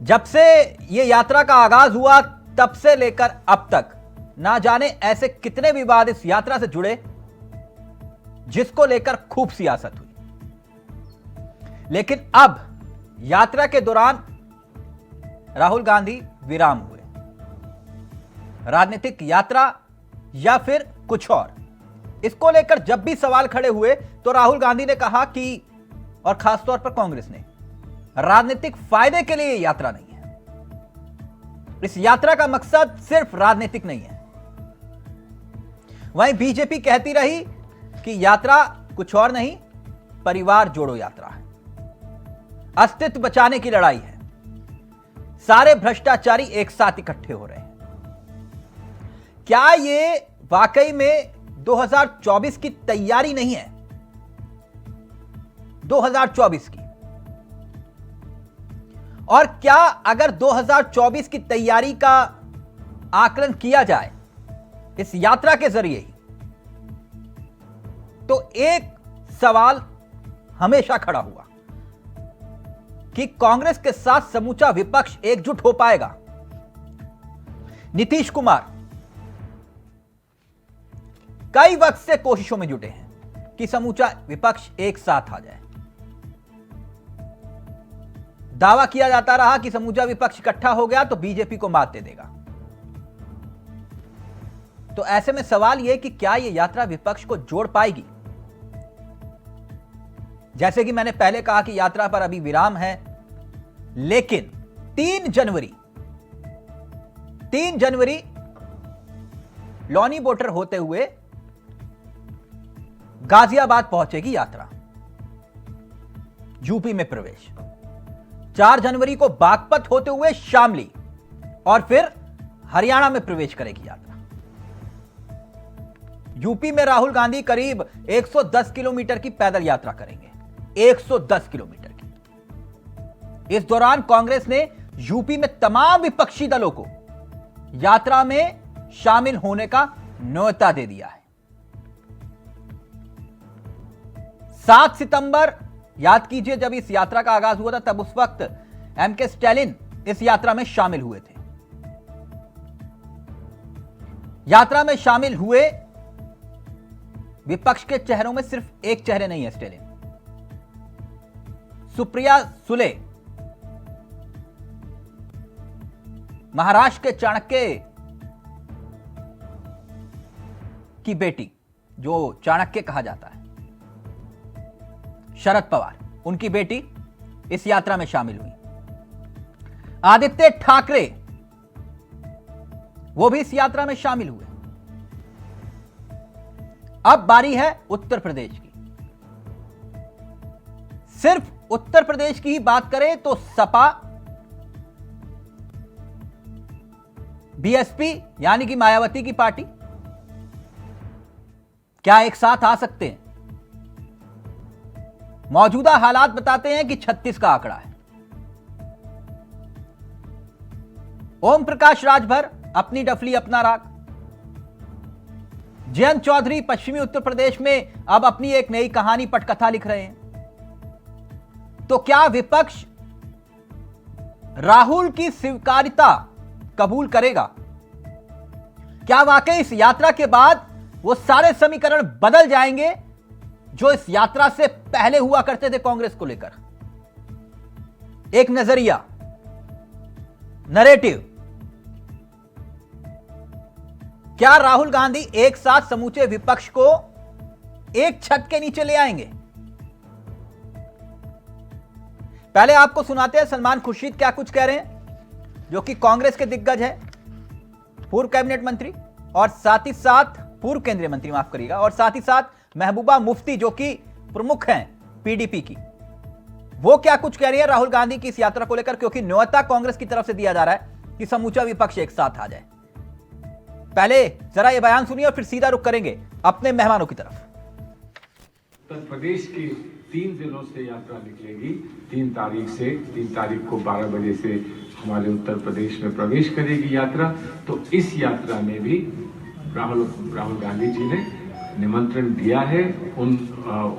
जब से ये यात्रा का आगाज हुआ तब से लेकर अब तक ना जाने ऐसे कितने विवाद इस यात्रा से जुड़े जिसको लेकर खूब सियासत हुई। लेकिन अब यात्रा के दौरान राहुल गांधी विराम हुए। राजनीतिक यात्रा या फिर कुछ और, इसको लेकर जब भी सवाल खड़े हुए तो राहुल गांधी ने कहा कि, और खासतौर पर कांग्रेस ने, राजनीतिक फायदे के लिए यात्रा नहीं है। इस यात्रा का मकसद सिर्फ राजनीतिक नहीं है। वहीं बीजेपी कहती रही कि यात्रा कुछ और नहीं, परिवार जोड़ो यात्रा है, अस्तित्व बचाने की लड़ाई है, सारे भ्रष्टाचारी एक साथ इकट्ठे हो रहे हैं। क्या यह वाकई में 2024 की तैयारी नहीं है? 2024 की, और क्या अगर 2024 की तैयारी का आकलन किया जाए इस यात्रा के जरिए ही, तो एक सवाल हमेशा खड़ा हुआ कि कांग्रेस के साथ समूचा विपक्ष एकजुट हो पाएगा? नीतीश कुमार कई वक्त से कोशिशों में जुटे हैं कि समूचा विपक्ष एक साथ आ जाए। दावा किया जाता रहा कि समूचा विपक्ष इकट्ठा हो गया तो बीजेपी को मात दे देगा। तो ऐसे में सवाल यह कि क्या यह यात्रा विपक्ष को जोड़ पाएगी? जैसे कि मैंने पहले कहा कि यात्रा पर अभी विराम है, लेकिन 3 जनवरी लॉनी वोटर होते हुए गाजियाबाद पहुंचेगी यात्रा, यूपी में प्रवेश। 4 जनवरी को बागपत होते हुए शामली और फिर हरियाणा में प्रवेश करेगी यात्रा। यूपी में राहुल गांधी करीब 110 किलोमीटर की पैदल यात्रा करेंगे, 110 किलोमीटर की। इस दौरान कांग्रेस ने यूपी में तमाम विपक्षी दलों को यात्रा में शामिल होने का न्योता दे दिया है। 7 सितंबर, याद कीजिए, जब इस यात्रा का आगाज हुआ था तब उस वक्त एमके स्टैलिन इस यात्रा में शामिल हुए थे। यात्रा में शामिल हुए विपक्ष के चेहरों में सिर्फ एक चेहरे नहीं है स्टैलिन, सुप्रिया सुले, महाराष्ट्र के चाणक्य की बेटी, जो चाणक्य कहा जाता है, शरद पवार, उनकी बेटी इस यात्रा में शामिल हुई। आदित्य ठाकरे, वो भी इस यात्रा में शामिल हुए। अब बारी है उत्तर प्रदेश की। सिर्फ उत्तर प्रदेश की ही बात करें तो सपा, बीएसपी यानी कि मायावती की पार्टी, क्या एक साथ आ सकते हैं? मौजूदा हालात बताते हैं कि 36 का आंकड़ा है। ओम प्रकाश राजभर अपनी डफली अपना राग, जयंत चौधरी पश्चिमी उत्तर प्रदेश में अब अपनी एक नई कहानी पटकथा लिख रहे हैं। तो क्या विपक्ष राहुल की स्वीकार्यता कबूल करेगा? क्या वाकई इस यात्रा के बाद वो सारे समीकरण बदल जाएंगे जो इस यात्रा से पहले हुआ करते थे कांग्रेस को लेकर? एक नजरिया, नरेटिव, क्या राहुल गांधी एक साथ समूचे विपक्ष को एक छत के नीचे ले आएंगे? पहले आपको सुनाते हैं सलमान खुर्शीद क्या कुछ कह रहे हैं, जो कि कांग्रेस के दिग्गज है, पूर्व कैबिनेट मंत्री और साथ ही साथ पूर्व केंद्रीय मंत्री, माफ करिएगा, और साथ ही साथ महबूबा मुफ्ती जो कि प्रमुख हैं पीडीपी की। वो क्या कुछ कह रही है राहुल गांधी की इस यात्रा को लेकर, क्योंकि न्योता कांग्रेस की तरफ से दिया जा रहा है कि समूचा विपक्ष एक साथ आ जाए। पहले जरा ये बयान सुनिए और फिर सीधा रुख करेंगे अपने मेहमानों की तरफ। उत्तर प्रदेश के 3 जिलों से यात्रा निकलेगी। 3 तारीख से, 3 तारीख को 12 बजे से हमारे उत्तर प्रदेश में प्रवेश करेगी यात्रा। तो इस यात्रा में भी राहुल गांधी जी ने निमंत्रण दिया है उन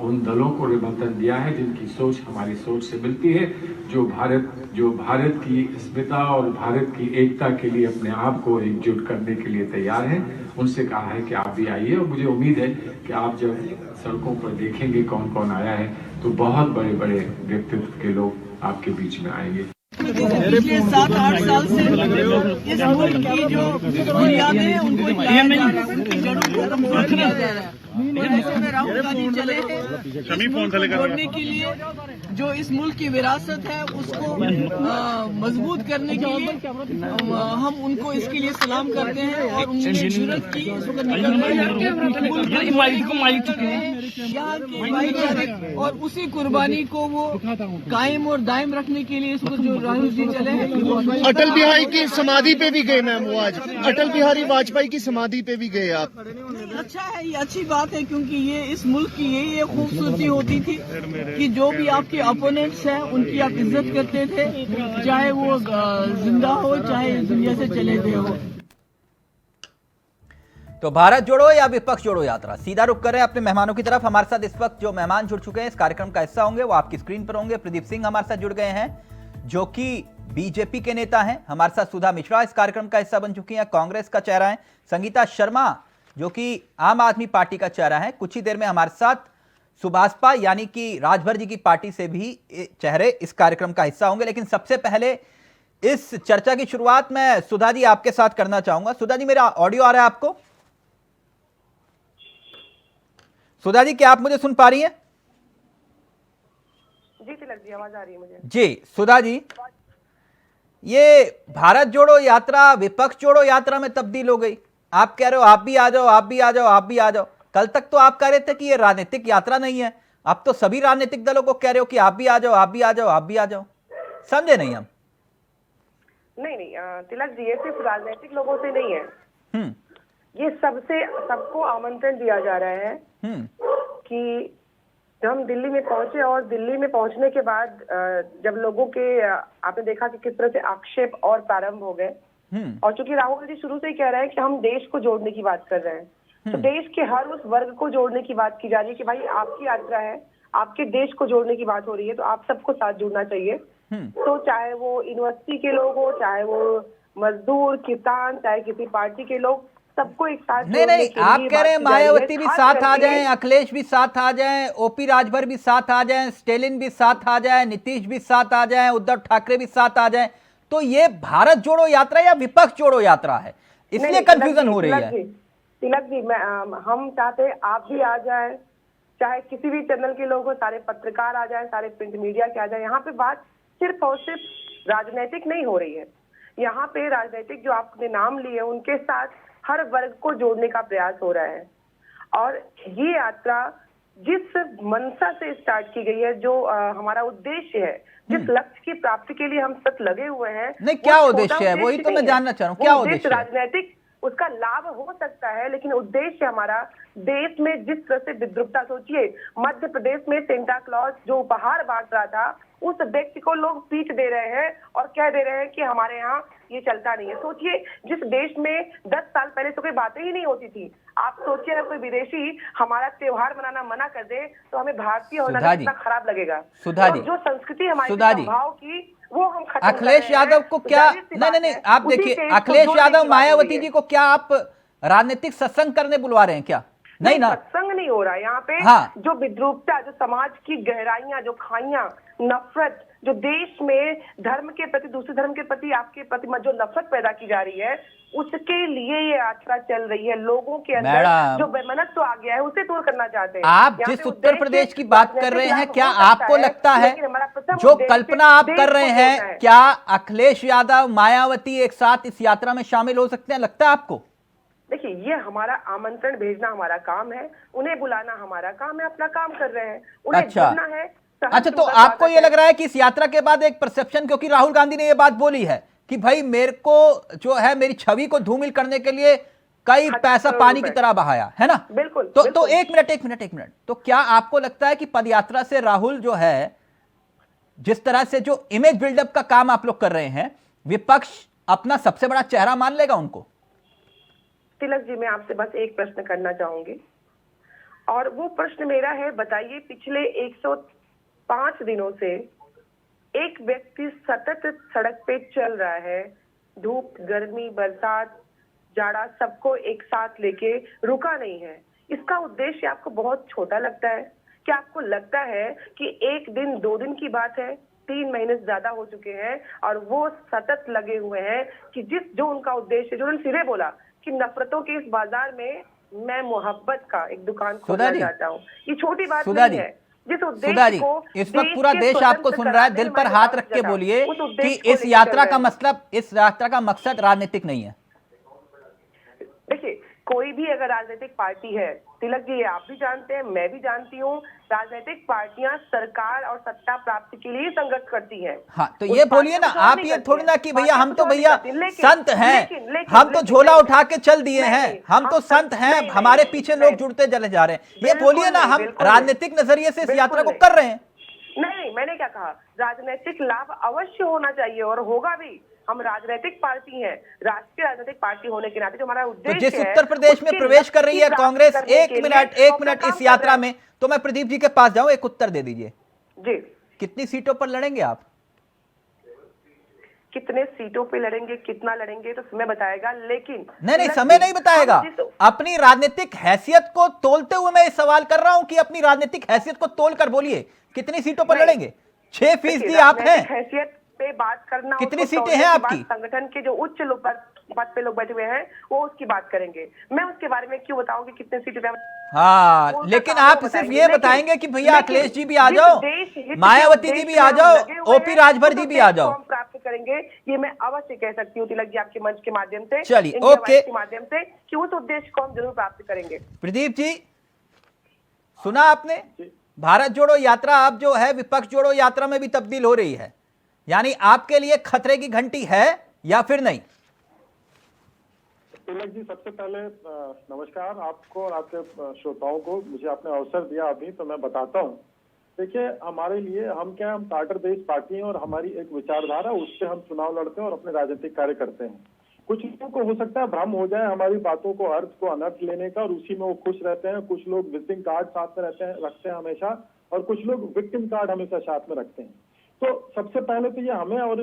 उन दलों को निमंत्रण दिया है जिनकी सोच हमारी सोच से मिलती है, जो भारत की अस्मिता और भारत की एकता के लिए अपने आप को एकजुट करने के लिए तैयार है। उनसे कहा है कि आप भी आइए, और मुझे उम्मीद है कि आप जब सड़कों पर देखेंगे कौन कौन आया है तो बहुत बड़े बड़े व्यक्तित्व के लोग आपके बीच में आएंगे। पिछले 7-8 साल से इस मुल्क की जो बुनियादें हैं उनको हिलाया जा रहा है, उनकी जड़ों को कमजोर किया जा रहा है। ऐसे में राहुल गांधी चले हैं इस मुल्क को जोड़ने के लिए, जो इस मुल्क की विरासत है उसको मजबूत करने के लिए हम उनको इसके लिए सलाम करते हैं। और उन्होंने जुर्रत की इस वक्त निकल रहे हैं यहाँ की भाईचारे और उसी कुर्बानी को वो कायम और दायम रखने के लिए इस वक्त जो राहुल जी चले हैं। अटल बिहारी की समाधि पे भी गए मैम, वो आज अटल बिहारी वाजपेयी की समाधि पे भी गए आप। अच्छा है, ये अच्छी बात है, क्योंकि ये इस मुल्क की यही एक खूबसूरती होती थी कि जो भी आपके अपोनेंट्स हैं उनकी आप इज्जत करते थे, चाहे वो जिंदा हो चाहे इस दुनिया से चले गए हो। तो भारत जोड़ो या विपक्ष जोड़ो यात्रा, सीधा रुख कर रहे हैं अपने मेहमानों की तरफ। हमारे साथ इस वक्त जो मेहमान जुड़ चुके हैं, इस कार्यक्रम का हिस्सा होंगे, वो आपकी स्क्रीन पर होंगे। प्रदीप सिंह हमारे साथ जुड़ गए हैं जो कि बीजेपी के नेता हैं। हमारे साथ सुधा मिश्रा इस कार्यक्रम का हिस्सा बन चुकी हैं, कांग्रेस का चेहरा है। संगीता शर्मा जो कि आम आदमी पार्टी का चेहरा है। कुछ ही देर में हमारे साथ सुभाषपा यानी कि राजभर जी की पार्टी से भी चेहरे इस कार्यक्रम का हिस्सा होंगे। लेकिन सबसे पहले इस चर्चा की शुरुआत मैं सुधा जी आपके साथ करना चाहूंगा। सुधा जी, मेरा ऑडियो आ रहा है आपको? सुधा जी, क्या आप मुझे सुन पा रही हैं? जी तिलक जी, आवाज आ रही है मुझे। जी सुधा जी, ये भारत जोड़ो यात्रा विपक्ष जोड़ो यात्रा में तब्दील हो गई। आप कह रहे हो आप भी आ जाओ, आप भी आ जाओ, आप भी आ जाओ। कल तक तो आप कह रहे थे कि ये राजनीतिक यात्रा नहीं है, अब तो सभी राजनीतिक दलों को कह रहे हो कि आप भी आ जाओ, आप भी आ जाओ, आप भी आ जाओ। समझे नहीं हम? नहीं तिलक जी, ये सिर्फ राजनीतिक लोगों से नहीं है, ये सबको आमंत्रण दिया जा रहा है कि जब हम दिल्ली में पहुंचे और दिल्ली में पहुंचने के बाद जब लोगों के आपने देखा कि किस तरह से आक्षेप और प्रारंभ हो गए। और चूंकि राहुल जी शुरू से ही कह रहे हैं कि हम देश को जोड़ने की बात कर रहे हैं, तो देश के हर उस वर्ग को जोड़ने की बात की जा रही है कि भाई आपकी यात्रा है, आपके देश को जोड़ने की बात हो रही है, तो आप सबको साथ जुड़ना चाहिए। तो चाहे वो यूनिवर्सिटी के लोग हो, चाहे वो मजदूर, किसान, चाहे किसी पार्टी के लोग, सबको एक साथ नहीं, आप कह रहे हैं मायावती भी साथ आ जाएं, अखिलेश भी साथ आ जाएं, ओपी राजभर भी साथ आ जाएं, स्टेलिन भी साथ आ जाएं, नीतीश भी साथ आ जाएं, उद्धव ठाकरे भी साथ आ जाएं। तो ये भारत जोड़ो यात्रा या विपक्ष जोड़ो यात्रा है, इसलिए कंफ्यूजन हो रही है। तिलक जी, हम चाहते हैं आप भी आ जाएं, चाहे किसी भी चैनल के लोग हो, सारे पत्रकार आ जाएं, सारे प्रिंट मीडिया के आ जाएं। यहाँ पे बात सिर्फ और सिर्फ राजनीतिक नहीं हो रही है। यहाँ पे राजनीतिक जो आपने नाम लिए उनके साथ हर वर्ग को जोड़ने का प्रयास हो रहा है। और ये यात्रा जिस मंशा से स्टार्ट की गई है, जो हमारा उद्देश्य है, जिस लक्ष्य की प्राप्ति के लिए हम सब लगे हुए हैं, नहीं क्या उद्देश्य है, वही तो मैं जानना चाह रहा हूँ, क्या उद्देश्य? राजनीतिक उसका लाभ हो सकता है, लेकिन उद्देश्य हमारा देश में जिस तरह से विद्रुपता, सोचिए मध्य प्रदेश में सेंटा क्लॉज जो उपहार बांट रहा था, उस व्यक्ति को लोग पीट दे रहे हैं और कह दे रहे हैं कि हमारे यहाँ ये चलता नहीं है। सोचिए जिस देश में 10 साल पहले तो कोई बातें ही नहीं होती थी, आप सोचिए अगर कोई विदेशी हमारा त्योहार मनाना मना कर दे तो हमें भारतीय होना कितना खराब लगेगा। सुधा जी, जो संस्कृति हमारी भाव की वो हम अखिलेश यादव को क्या नहीं आप देखिए, अखिलेश यादव मायावती जी को क्या आप राजनीतिक सत्संग करने बुलवा रहे हैं क्या? नहीं ना, सत्संग नहीं हो रहा है यहाँ पे। हाँ। जो विद्रूपता, जो समाज की गहराइयां, जो खाइयां, नफरत, जो देश में धर्म के प्रति, दूसरे धर्म के प्रति, आपके प्रति जो नफरत पैदा की जा रही है, उसके लिए ये यात्रा चल रही है। लोगों के अंदर जो बेमनत्व आ गया है उसे दूर करना चाहते हैं। आप जिस उत्तर प्रदेश की बात कर रहे हैं, क्या आपको लगता है जो कल्पना आप कर रहे हैं, क्या अखिलेश यादव मायावती एक साथ इस यात्रा में शामिल हो सकते हैं? लगता है आपको? देखिए, ये हमारा आमंत्रण भेजना हमारा काम है, उन्हें बुलाना हमारा काम है, अपना काम कर रहे हैं, उन्हें बुलाना है। अच्छा, तो आपको ये लग रहा है कि इस यात्रा के बाद एक परसेप्शन, क्योंकि राहुल गांधी ने ये बात बोली है कि भाई मेरे को जो है मेरी छवि को धूमिल करने के लिए कई पैसा पानी की तरह बहाया है ना? बिल्कुल। तो एक मिनट, तो क्या आपको लगता है कि पदयात्रा से राहुल जो है, जिस तरह से जो इमेज बिल्डअप का काम आप लोग कर रहे हैं, विपक्ष अपना सबसे बड़ा चेहरा मान लेगा उनको? तिलक जी, मैं आपसे बस एक प्रश्न करना चाहूंगी, और वो प्रश्न मेरा है, बताइए पिछले 105 दिनों से एक व्यक्ति सतत सड़क पे चल रहा है, धूप, गर्मी, बरसात, जाड़ा सबको एक साथ लेके रुका नहीं है। इसका उद्देश्य आपको बहुत छोटा लगता है? क्या आपको लगता है कि एक दिन 2 दिन की बात है? 3 महीने से ज्यादा हो चुके हैं और वो सतत लगे हुए हैं कि जो उनका उद्देश्य, जो उन्होंने सिरे बोला कि नफरतों के इस बाजार में मैं मोहब्बत का एक दुकान खोलना चाहता हूँ। ये छोटी बात नहीं है। जिस उद्देश्य को इस वक्त पूरा देश आपको सुन रहा है, दिल पर हाथ रख के बोलिए कि इस यात्रा का मतलब, इस यात्रा का मकसद राजनीतिक नहीं है। देखिए, कोई भी अगर राजनीतिक पार्टी है, तिलक जी, आप भी जानते हैं, मैं भी जानती हूँ, राजनीतिक पार्टियां सरकार और सत्ता प्राप्ति के लिए संघर्ष करती हैं। हाँ, तो ये बोलिए ना आप, ये थोड़ी ना कि भैया हम तो भैया संत हैं, हम तो झोला उठा के चल दिए हैं, हम तो संत हैं, हमारे पीछे लोग जुड़ते चले जा रहे हैं। ये बोलिए ना, हम राजनीतिक नजरिए से इस यात्रा को कर रहे हैं। नहीं, मैंने क्या कहा, राजनीतिक लाभ अवश्य होना चाहिए और होगा भी। हम राजनीतिक पार्टी हैं, राष्ट्रीय राजनीतिक पार्टी होने के नाते जो हमारा उद्देश्य है, तो जिस उत्तर प्रदेश में प्रवेश कर रही है कांग्रेस, एक मिनट इस यात्रा में, तो मैं प्रदीप जी के पास जाऊं, एक उत्तर दे दीजिए जी। कितनी सीटों पर लड़ेंगे आप? कितने सीटों पे लड़ेंगे, कितना लड़ेंगे तो समय बताएगा, लेकिन नहीं, समय नहीं बताएगा। अपनी राजनीतिक हैसियत को तोलते हुए मैं ये सवाल कर रहा हूं कि अपनी राजनीतिक हैसियत को तोलकर बोलिए कितनी सीटों पर लड़ेंगे। 6% आप हैं, हैसियत पे बात करना, कितनी सीटें हैं आपकी? संगठन के जो उच्च पद पे लोग बैठे हुए हैं वो उसकी बात करेंगे। मैं उसके बारे में क्यों बताऊं कि कितने सीटें पे? हाँ, लेकिन आप सिर्फ ये बताएंगे कि भैया अखिलेश जी भी आ जाओ, मायावती जी भी आ जाओ, ओपी राजभर जी भी आ जाओ। प्राप्त करेंगे, ये मैं अवश्य कह सकती हूँ तिलक जी, आपके मंच के माध्यम से, चलिए, ओके, के माध्यम से, कि उस उद्देश्य को हम जरूर प्राप्त करेंगे। प्रदीप जी, सुना आपने, भारत जोड़ो यात्रा अब जो है विपक्ष जोड़ो यात्रा में भी तब्दील हो रही है, यानी आपके लिए खतरे की घंटी है या फिर नहीं? तिलक जी, सबसे पहले नमस्कार आपको और आपके श्रोताओं को। मुझे आपने अवसर दिया अभी, तो मैं बताता हूँ। देखिए, हमारे लिए हम टाटर बेस्ड पार्टी हैं और हमारी एक विचारधारा, उससे हम चुनाव लड़ते हैं और अपने राजनीतिक कार्य करते हैं। कुछ लोगों को हो सकता है भ्रम हो जाए हमारी बातों को, अर्थ को अनर्थ लेने का, और उसी में वो खुश रहते हैं। कुछ लोग विजिटिंग कार्ड साथ में रखते हैं हमेशा, और कुछ लोग विक्टिम कार्ड हमेशा साथ में रखते हैं। तो सबसे पहले तो ये हमें और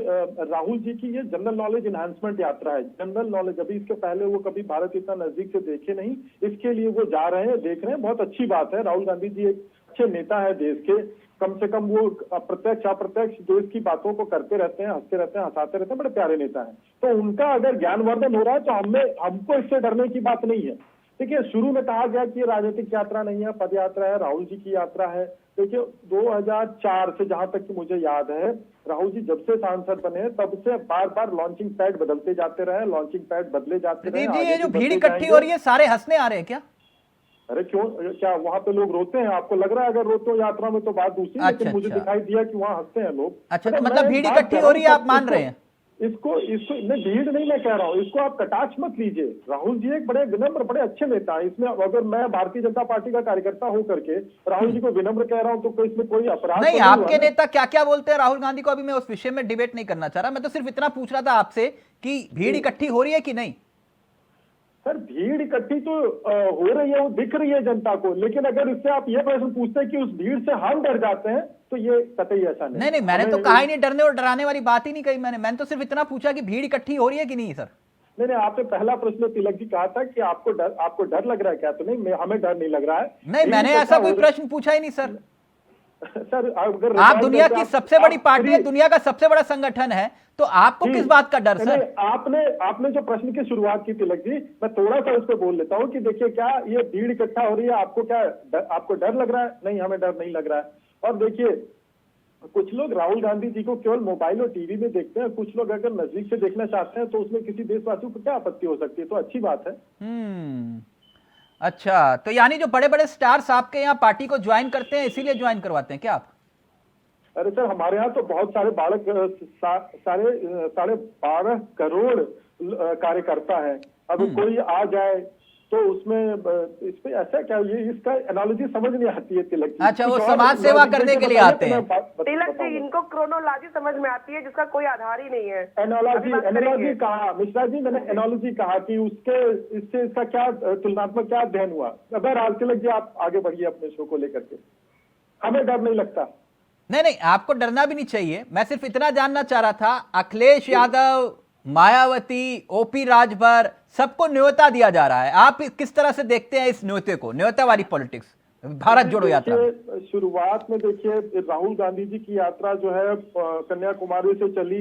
राहुल जी की ये जनरल नॉलेज एनहांसमेंट यात्रा है। जनरल नॉलेज, अभी इसके पहले वो कभी भारत इतना नजदीक से देखे नहीं, इसके लिए वो जा रहे हैं, देख रहे हैं। बहुत अच्छी बात है। राहुल गांधी जी एक अच्छे नेता है देश के, कम से कम वो प्रत्यक्ष अप्रत्यक्ष देश की बातों को करते रहते हैं, हंसते रहते हैं, हंसाते रहते हैं, बड़े प्यारे नेता हैं। तो उनका अगर ज्ञानवर्धन हो रहा है तो हमको इससे डरने की बात नहीं है। देखिए, शुरू में कहा गया कि राजनीतिक यात्रा नहीं है, पद यात्रा है, राहुल जी की यात्रा है। देखिए, 2004 से जहां तक कि मुझे याद है, राहुल जी जब से सांसद बने तब से बार बार लॉन्चिंग पैड बदलते जाते रहे, लॉन्चिंग पैड बदले जाते रहे। ये जो भीड़ इकट्ठी हो रही है, सारे हंसने आ रहे हैं क्या? अरे क्यों, क्या वहाँ पे लोग रोते हैं? आपको लग रहा है अगर रोते हो यात्रा में तो बात दूसरी, लेकिन मुझे दिखाई दिया कि वहाँ हंसते हैं लोग। अच्छा, तो मतलब भीड़ इकट्ठी हो रही है, आप मान रहे हैं? इसको मैं भीड़ नहीं मैं कह रहा हूँ, इसको आप कटाक्ष मत लीजिए। राहुल जी एक बड़े विनम्र, बड़े अच्छे नेता है। इसमें अगर मैं भारतीय जनता पार्टी का कार्यकर्ता हो करके राहुल जी को विनम्र कह रहा हूँ तो इसमें कोई अपराध नहीं। आपके नेता क्या क्या बोलते हैं राहुल गांधी को, अभी मैं उस विषय में डिबेट नहीं करना चाह रहा। मैं तो सिर्फ इतना पूछ रहा था आपसे कि भीड़ इकट्ठी हो रही है कि नहीं? सर, भीड़ इकट्ठी तो हो रही है, वो दिख रही है जनता को, लेकिन अगर इससे आप ये प्रश्न पूछते हैं कि उस भीड़ से हम डर जाते हैं तो ये कतई ऐसा नहीं। नहीं, मैंने तो कहा ही नहीं, डरने और डराने वाली बात ही नहीं कही मैंने तो सिर्फ इतना पूछा कि भीड़ इकट्ठी हो रही है कि नहीं सर। नहीं, आपने पहला प्रश्न तिलक जी कहा था कि आपको डर लग रहा है क्या? तो नहीं, हमें डर नहीं लग रहा है। नहीं, मैंने ऐसा कोई प्रश्न पूछा ही नहीं सर। सर, अगर आप दुनिया की सबसे बड़ी पार्टी है, दुनिया का सबसे बड़ा संगठन है, तो आपको किस बात का डर सर? आपने जो प्रश्न की शुरुआत की तिलक जी, मैं थोड़ा सा उस पर बोल लेता हूँ कि देखिए, क्या ये भीड़ इकट्ठा हो रही है, आपको डर लग रहा है? नहीं, हमें डर नहीं लग रहा है। और देखिए, कुछ लोग राहुल गांधी जी को केवल मोबाइल और टीवी में देखते हैं, कुछ लोग अगर नजदीक से देखना चाहते हैं तो उसमें किसी देशवासी को क्या आपत्ति हो सकती है? तो अच्छी बात है। अच्छा, तो यानी जो बड़े बड़े स्टार्स आपके यहाँ पार्टी को ज्वाइन करते हैं इसीलिए ज्वाइन करवाते हैं क्या आप? अरे सर, हमारे यहाँ तो बहुत सारे 12 करोड़ कार्यकर्ता है। अब कोई आ जाए तो उसमें इस पे ऐसा क्या, ये इसका एनालॉजी समझ नहीं आती है तिलक जी। अच्छा, वो समाज सेवा करने के लिए आते हैं। तिलक जी, इनको क्रोनोलॉजी समझ में आती है जिसका कोई आधार ही नहीं है। एनालॉजी कहा मिश्रा जी, मैंने एनालॉजी कहा कि उसके इससे इसका क्या तुलनात्मक क्या अध्ययन हुआ। बहरहाल तिलक जी, आप आगे बढ़िए अपने शो को लेकर के, हमें डर नहीं लगता। नहीं, आपको डरना भी नहीं चाहिए। मैं सिर्फ इतना जानना चाह रहा था, अखिलेश यादव, मायावती, ओपी राजभर, सबको न्योता दिया जा रहा है। आप किस तरह से देखते हैं इस न्योते को, न्योतावादी पॉलिटिक्स, भारत जोड़ो यात्रा? शुरुआत में देखिए, राहुल गांधी जी की यात्रा जो है कन्याकुमारी से चली,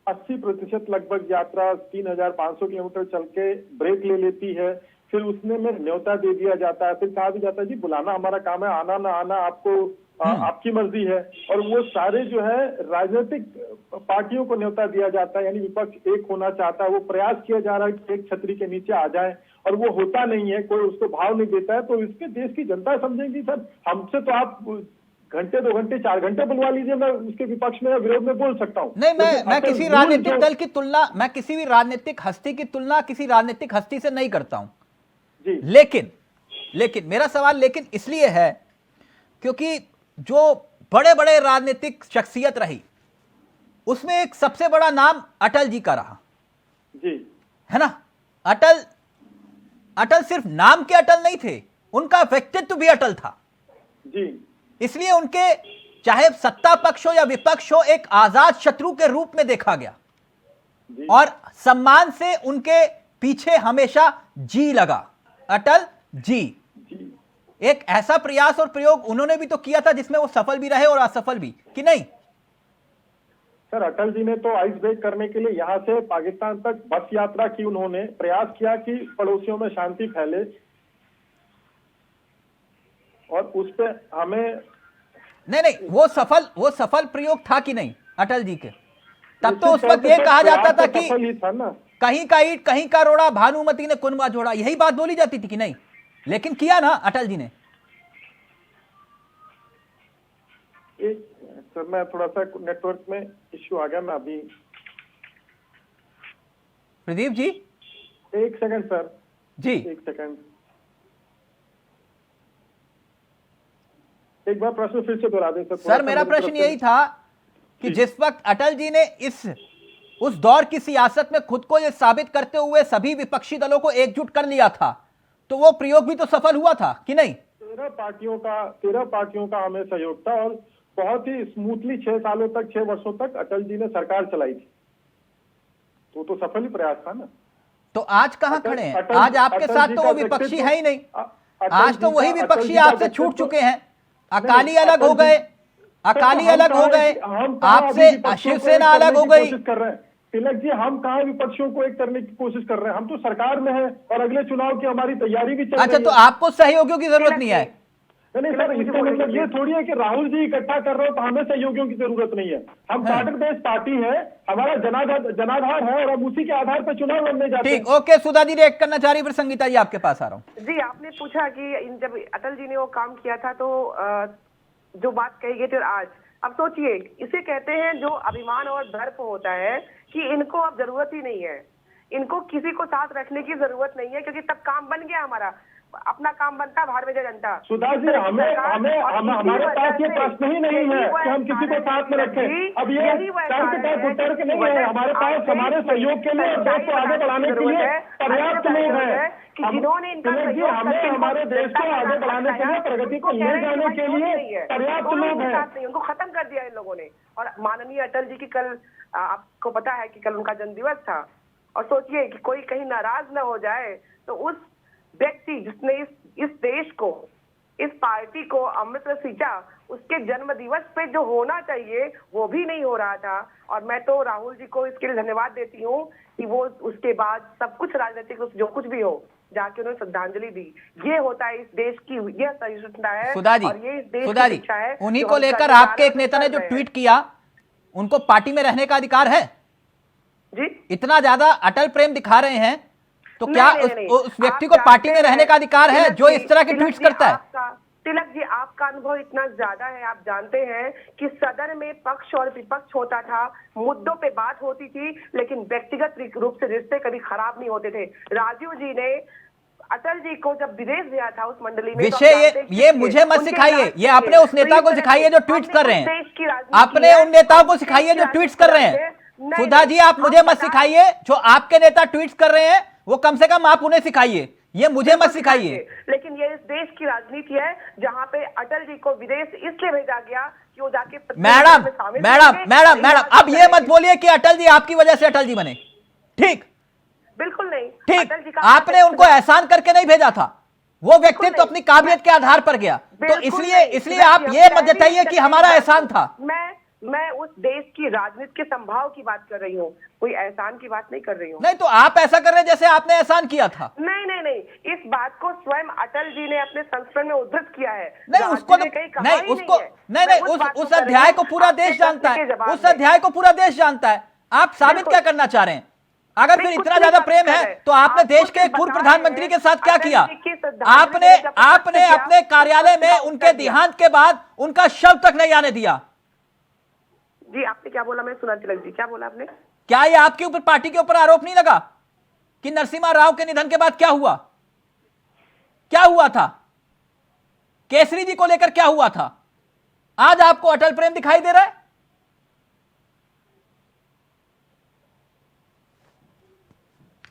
80% लगभग यात्रा 3500 किलोमीटर चल के ब्रेक ले लेती है। फिर उसने में न्योता दे दिया जाता है, फिर कहा भी जाता है जी बुलाना हमारा काम है, आना ना आना आपको आपकी मर्जी है। और वो सारे जो है राजनीतिक पार्टियों को न्योता दिया जाता है, यानी विपक्ष एक होना चाहता है, वो प्रयास किया जा रहा है कि एक छतरी के नीचे आ जाए, और वो होता नहीं है, कोई उसको भाव नहीं देता है। तो इसके देश की जनता समझेगी सर, हमसे तो आप घंटे 2 घंटे 4 घंटे बुलवा लीजिए, मैं उसके विपक्ष में या विरोध में बोल सकता हूँ। नहीं, मैं किसी राजनीतिक दल की तुलना, मैं किसी भी राजनीतिक हस्ती की तुलना किसी राजनीतिक हस्ती से नहीं करता हूं जी। लेकिन मेरा सवाल लेकिन इसलिए है क्योंकि जो बड़े बड़े राजनीतिक शख्सियत रही, उसमें एक सबसे बड़ा नाम अटल जी का रहा जी, है ना। अटल सिर्फ नाम के अटल नहीं थे, उनका व्यक्तित्व भी अटल था जी। इसलिए उनके चाहे सत्ता पक्ष हो या विपक्ष हो, एक आजाद शत्रु के रूप में देखा गया जी। और सम्मान से उनके पीछे हमेशा जी लगा। अटल जी एक ऐसा प्रयास और प्रयोग उन्होंने भी तो किया था जिसमें वो सफल भी रहे और असफल भी, कि नहीं? सर, अटल जी ने तो आइस ब्रेक करने के लिए यहाँ से पाकिस्तान तक बस यात्रा की, उन्होंने प्रयास किया कि पड़ोसियों में शांति फैले, और उस पे हमें नहीं, वो सफल प्रयोग था कि नहीं अटल जी के? तब तो उस वक्त ये कहा जाता था कि कहीं का ईंट कहीं का रोड़ा, भानुमति ने कुनबा जोड़ा, यही बात बोली जाती थी कि नहीं? लेकिन किया ना अटल जी ने। सर, मैं थोड़ा सा नेटवर्क में इश्यू आ गया, मैं अभी प्रदीप जी 1 सेकंड सर जी, 1 सेकंड, एक बार प्रश्न फिर से दोहरा दें सर। मेरा प्रश्न यही था कि जिस वक्त अटल जी ने उस दौर की सियासत में खुद को यह साबित करते हुए सभी विपक्षी दलों को एकजुट कर लिया था, तो वो प्रयोग भी तो सफल हुआ था कि नहीं? 13 पार्टियों का हमें सहयोग था, और बहुत ही स्मूथली 6 वर्षों तक अटल जी ने सरकार चलाई थी, तो सफल ही प्रयास था ना। तो आज कहां खड़े हैं? आज आपके साथ तो वो विपक्षी है ही नहीं, आज तो वही विपक्षी आपसे छूट चुके हैं। अकाली अलग हो गए, आपसे शिवसेना अलग हो गई। तिलक जी, हम कहाँ विपक्षियों को एक करने की कोशिश कर रहे हैं? हम तो सरकार में हैं और अगले चुनाव की हमारी तैयारी भी चल रही है। अच्छा, तो आपको सहयोगियों की जरूरत नहीं है? नहीं सर, इसका मतलब ये थोड़ी है कि राहुल जी इकट्ठा कर रहे हो तो हमें सहयोगियों की जरूरत नहीं है। हम पार्टी बेस्ड पार्टी है, हमारा जनाधार है, और हम उसी के आधार पर चुनाव लड़ने जाते हैं। ठीक, ओके। सुधा जी रिएक्ट करना चाह रही, फिर संगीता जी आपके पास आ रहा हूँ। जी, आपने पूछा कि जब अटल जी ने वो काम किया था तो जो बात कही गई थी, और आज अब सोचिए, इसे कहते हैं जो अभिमान और दर्प होता है कि इनको अब जरूरत ही नहीं है, इनको किसी को साथ रखने की जरूरत नहीं है, क्योंकि तब काम बन गया, हमारा अपना काम बनता, भारतीय जनता। सुधा जी, हमारे पास ये प्रश्न ही नहीं है कि हम किसी को साथ में रखें। अब ये तर्क नहीं है हमारे पास, हमारे सहयोग के लिए, देश को आगे बढ़ाने के लिए पर्याप्त लोग हैं जिन्होंने हमें हमारे देश को आगे बढ़ाने के लिए, प्रगति को ले जाने के लिए पर्याप्त लोग हैं। उनको खत्म कर दिया इन लोगों ने। और माननीय अटल जी की कल, आपको पता है कि कल उनका जन्मदिवस था, और सोचिए कि कोई कहीं नाराज न हो जाए, तो उस व्यक्ति जिसने इस देश को, इस पार्टी को अमृत सींचा, उसके जन्म दिवस पे जो होना चाहिए वो भी नहीं हो रहा था। और मैं तो राहुल जी को इसके लिए धन्यवाद देती हूँ कि वो उसके बाद सब कुछ राजनीतिक जो कुछ भी हो जाके उन्होंने श्रद्धांजलि दी। ये होता है इस देश की, यह सहिष्णुता है। सुधा जी, और ये इस देश की शिक्षा है। उन्हीं को लेकर आपके एक नेता ने जो ट्वीट किया, उनको पार्टी में रहने का अधिकार है जी? इतना ज्यादा अटल प्रेम दिखा रहे हैं, तो क्या उस व्यक्ति को पार्टी में रहने का अधिकार है जो इस तरह के ट्वीट्स करता है? तिलक जी, आपका अनुभव इतना ज्यादा है, आप जानते हैं कि सदन में पक्ष और विपक्ष होता था, मुद्दों पे बात होती थी, लेकिन व्यक्तिगत रूप से रिश्ते कभी खराब नहीं होते थे। राजीव जी ने अटल जी को जब विदेश गया था उस मंडली में, तो विषय आप जानते हैं ये कि मुझे मत उनके सिखाइए, इलाज ये के अपने लिए। उस नेता तो को इस सिखाइए जो तरह से ट्वीट्स हमने कर रहे उस देश की हैं, राजनीति अपने है, उन नेताओं को उस देश सिखाइए की जो ट्वीट्स कर रहे राजनीति हैं। नहीं, सुधा जी आप मुझे मत सिखाइए, जो आपके नेता ट्वीट्स कर रहे हैं वो कम से कम आप उन्हें सिखाइए, ये मुझे मत सिखाइए। लेकिन ये इस देश की राजनीति है जहां पे अटल जी को विदेश इसलिए भेजा गया कि वो जाके मैडम अब ये मत बोलिए कि अटल जी आपकी वजह से अटल जी बने। ठीक, बिल्कुल नहीं, ठीक, अटल जी का आपने उनको एहसान करके नहीं भेजा था, वो व्यक्तित्व अपनी काबिलियत के आधार पर गया, तो इसलिए आप ये मत जताइए कि हमारा एहसान था। मैं उस देश की राजनीति के संभाव की बात कर रही हूँ, कोई एहसान की बात नहीं कर रही हूँ। नहीं तो आप ऐसा कर रहे हैं जैसे आपने एहसान किया था। नहीं, इस बात को स्वयं अटल जी ने अपने संस्करण में उद्धृत किया है। नहीं उसको उस अध्याय को पूरा देश जानता है, उस अध्याय को पूरा देश जानता है। आप साबित क्या करना चाह रहे हैं? अगर फिर इतना ज्यादा प्रेम है तो आपने देश के एक पूर्व प्रधानमंत्री के साथ क्या किया? आपने अपने कार्यालय में उनके देहांत के बाद उनका शव तक नहीं आने दिया। जी आपने क्या बोला? मैं सुना तिलक जी, क्या बोला आपने? क्या ये आपके ऊपर, पार्टी के ऊपर आरोप नहीं लगा कि नरसिम्हा राव के निधन के बाद क्या हुआ? क्या हुआ था? केसरी जी को लेकर क्या हुआ था? आज आपको अटल प्रेम दिखाई दे रहा है?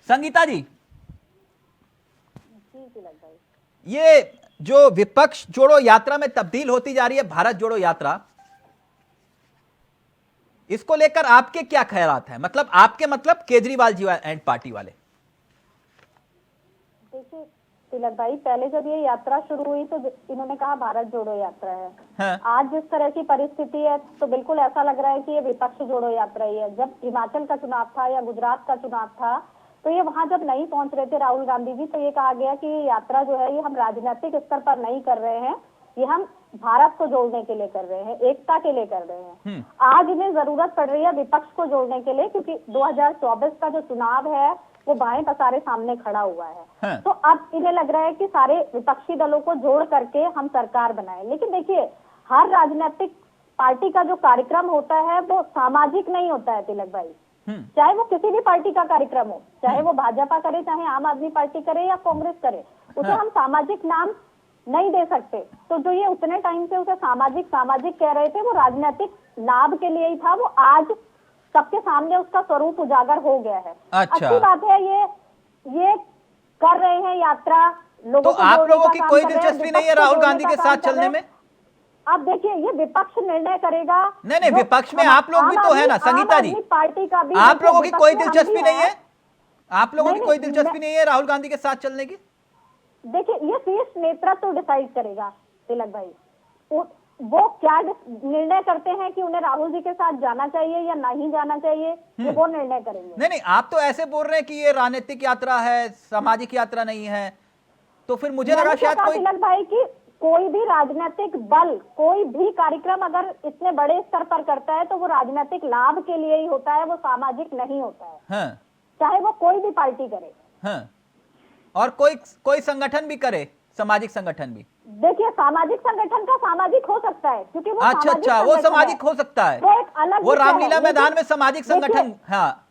संगीता जी, ये जो विपक्ष जोड़ो यात्रा में तब्दील होती जा रही है भारत जोड़ो यात्रा, इसको लेकर आपके क्या ख्यालात हैं? मतलब आपके केजरीवाल जी एंड पार्टी वाले। देखिए तिलक भाई, पहले जब ये यात्रा शुरू हुई तो इन्होंने कहा भारत जोड़ो यात्रा है। हाँ। आज जिस तरह की परिस्थिति है तो बिल्कुल ऐसा लग रहा है कि ये विपक्ष जोड़ो यात्रा ही है। जब हिमाचल का चुनाव था या गुजरात का चुनाव था तो ये वहां जब नहीं पहुंच रहे थे राहुल गांधी जी, तो ये कहा गया कि ये यात्रा जो है ये हम राजनीतिक स्तर पर नहीं कर रहे हैं, ये हम भारत को जोड़ने के लिए कर रहे हैं, एकता के लिए कर रहे हैं। आज इन्हें जरूरत पड़ रही है विपक्ष को जोड़ने के लिए, क्योंकि 2024 का जो चुनाव है वो बाएं पसारे सामने खड़ा हुआ है। तो अब इन्हें लग रहा है कि सारे विपक्षी दलों को जोड़ करके हम सरकार बनाए। लेकिन देखिए, हर राजनीतिक पार्टी का जो कार्यक्रम होता है वो सामाजिक नहीं होता है तिलक भाई। चाहे वो किसी भी पार्टी का कार्यक्रम हो, चाहे वो भाजपा करे, चाहे आम आदमी पार्टी करे या कांग्रेस करे, उसे हम सामाजिक नाम नहीं दे सकते। तो जो ये उतने टाइम से उसे सामाजिक कह रहे थे वो राजनीतिक लाभ के लिए ही था, वो आज सबके सामने उसका स्वरूप उजागर हो गया है। अच्छा। अच्छी बात है, ये कर रहे हैं यात्रा लोगों तो आप लोगों की कोई दिलचस्पी नहीं है राहुल गांधी के साथ चलने में? अब देखिए, ये विपक्ष निर्णय करेगा। नहीं, विपक्ष में आप लोग भी तो है ना संगीता जी, पार्टी का भी। आप लोगों की कोई दिलचस्पी नहीं है? आप लोगों की कोई दिलचस्पी नहीं है राहुल गांधी के साथ चलने की? देखिए, ये शीर्ष नेतृत्व डिसाइड करेगा तिलक भाई, वो क्या निर्णय करते हैं कि उन्हें राहुल जी के साथ जाना चाहिए या नहीं जाना चाहिए, ये वो निर्णय करेंगे। नहीं, आप तो ऐसे बोल रहे हैं कि ये राजनीतिक यात्रा है, सामाजिक यात्रा नहीं है, तो फिर मुझे लगा शायद कोई तिलक भाई की कोई भी राजनीतिक दल कोई भी कार्यक्रम अगर इतने बड़े स्तर पर करता है तो वो राजनीतिक लाभ के लिए ही होता है, वो सामाजिक नहीं होता है। हाँ। चाहे वो कोई भी पार्टी करे। हाँ। और कोई संगठन भी करे, सामाजिक संगठन भी। देखिए, सामाजिक संगठन का सामाजिक हो सकता है क्योंकि वो अच्छा वो सामाजिक हो सकता है, वो एक अलग, वो रामलीला मैदान में सामाजिक संगठन, हाँ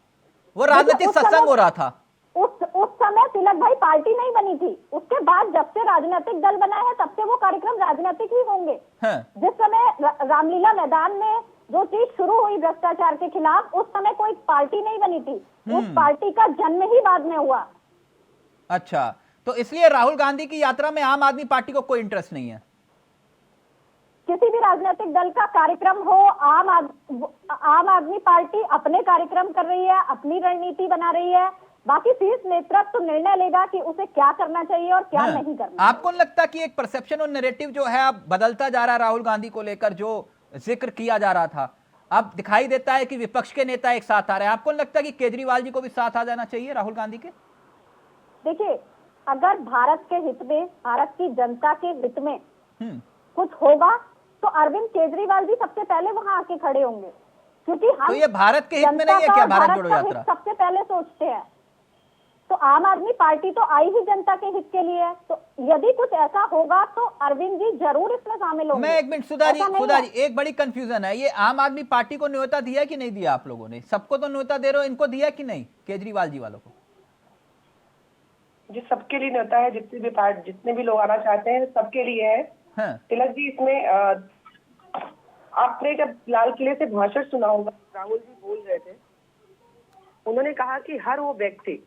वो राजनीतिक सत्संग हो रहा था। उस समय तिलक भाई पार्टी नहीं बनी थी, उसके बाद जब से राजनीतिक दल बना है तब से वो कार्यक्रम राजनीतिक ही होंगे। हाँ। जिस समय रामलीला मैदान में जो चीज शुरू हुई भ्रष्टाचार के खिलाफ, उस समय कोई पार्टी नहीं बनी थी, उस पार्टी का जन्म ही बाद में हुआ। अच्छा, तो इसलिए राहुल गांधी की यात्रा में आम आदमी पार्टी को कोई इंटरेस्ट नहीं है? किसी भी राजनीतिक दल का कार्यक्रम हो, आम आदमी पार्टी अपने कार्यक्रम कर रही है, अपनी रणनीति बना रही है, बाकी शीर्ष नेतृत्व तो निर्णय लेगा कि उसे क्या करना चाहिए और क्या नहीं करना। आपको नहीं लगता कि एक परसेप्शन और नैरेटिव जो है अब बदलता जा रहा है राहुल गांधी को लेकर, जो जिक्र किया जा रहा था अब दिखाई देता है कि विपक्ष के नेता एक साथ आ रहे हैं? आपको नहीं लगता कि केजरीवाल जी को भी साथ आ जाना चाहिए राहुल गांधी के? देखिए, अगर भारत के हित में, भारत की जनता के हित में कुछ होगा तो अरविंद केजरीवाल जी सबसे पहले वहां आके खड़े होंगे, क्योंकि हम तो ये भारत के हित में नहीं है क्या भारत जोड़ो यात्रा? सबसे पहले सोचते हैं। तो आम आदमी पार्टी तो आई ही जनता के हित के लिए है, तो यदि कुछ ऐसा होगा तो अरविंद जी जरूर इसमें शामिल होंगे। मैं एक मिनट, सुधा जी एक बड़ी कंफ्यूजन है, ये आम आदमी पार्टी को न्योता दिया कि नहीं दिया? आप लोगों ने सबको तो न्योता दे रहे हो, इनको दिया कि नहीं केजरीवाल जी वालों को? जो सबके लिए होता है, जितने भी लोग आना चाहते हैं सबके लिए है। हाँ। तिलक जी, इसमें आपने जब लाल किले से भाषण सुना होगा, राहुल जी बोल रहे थे, उन्होंने कहा कि हर वो व्यक्ति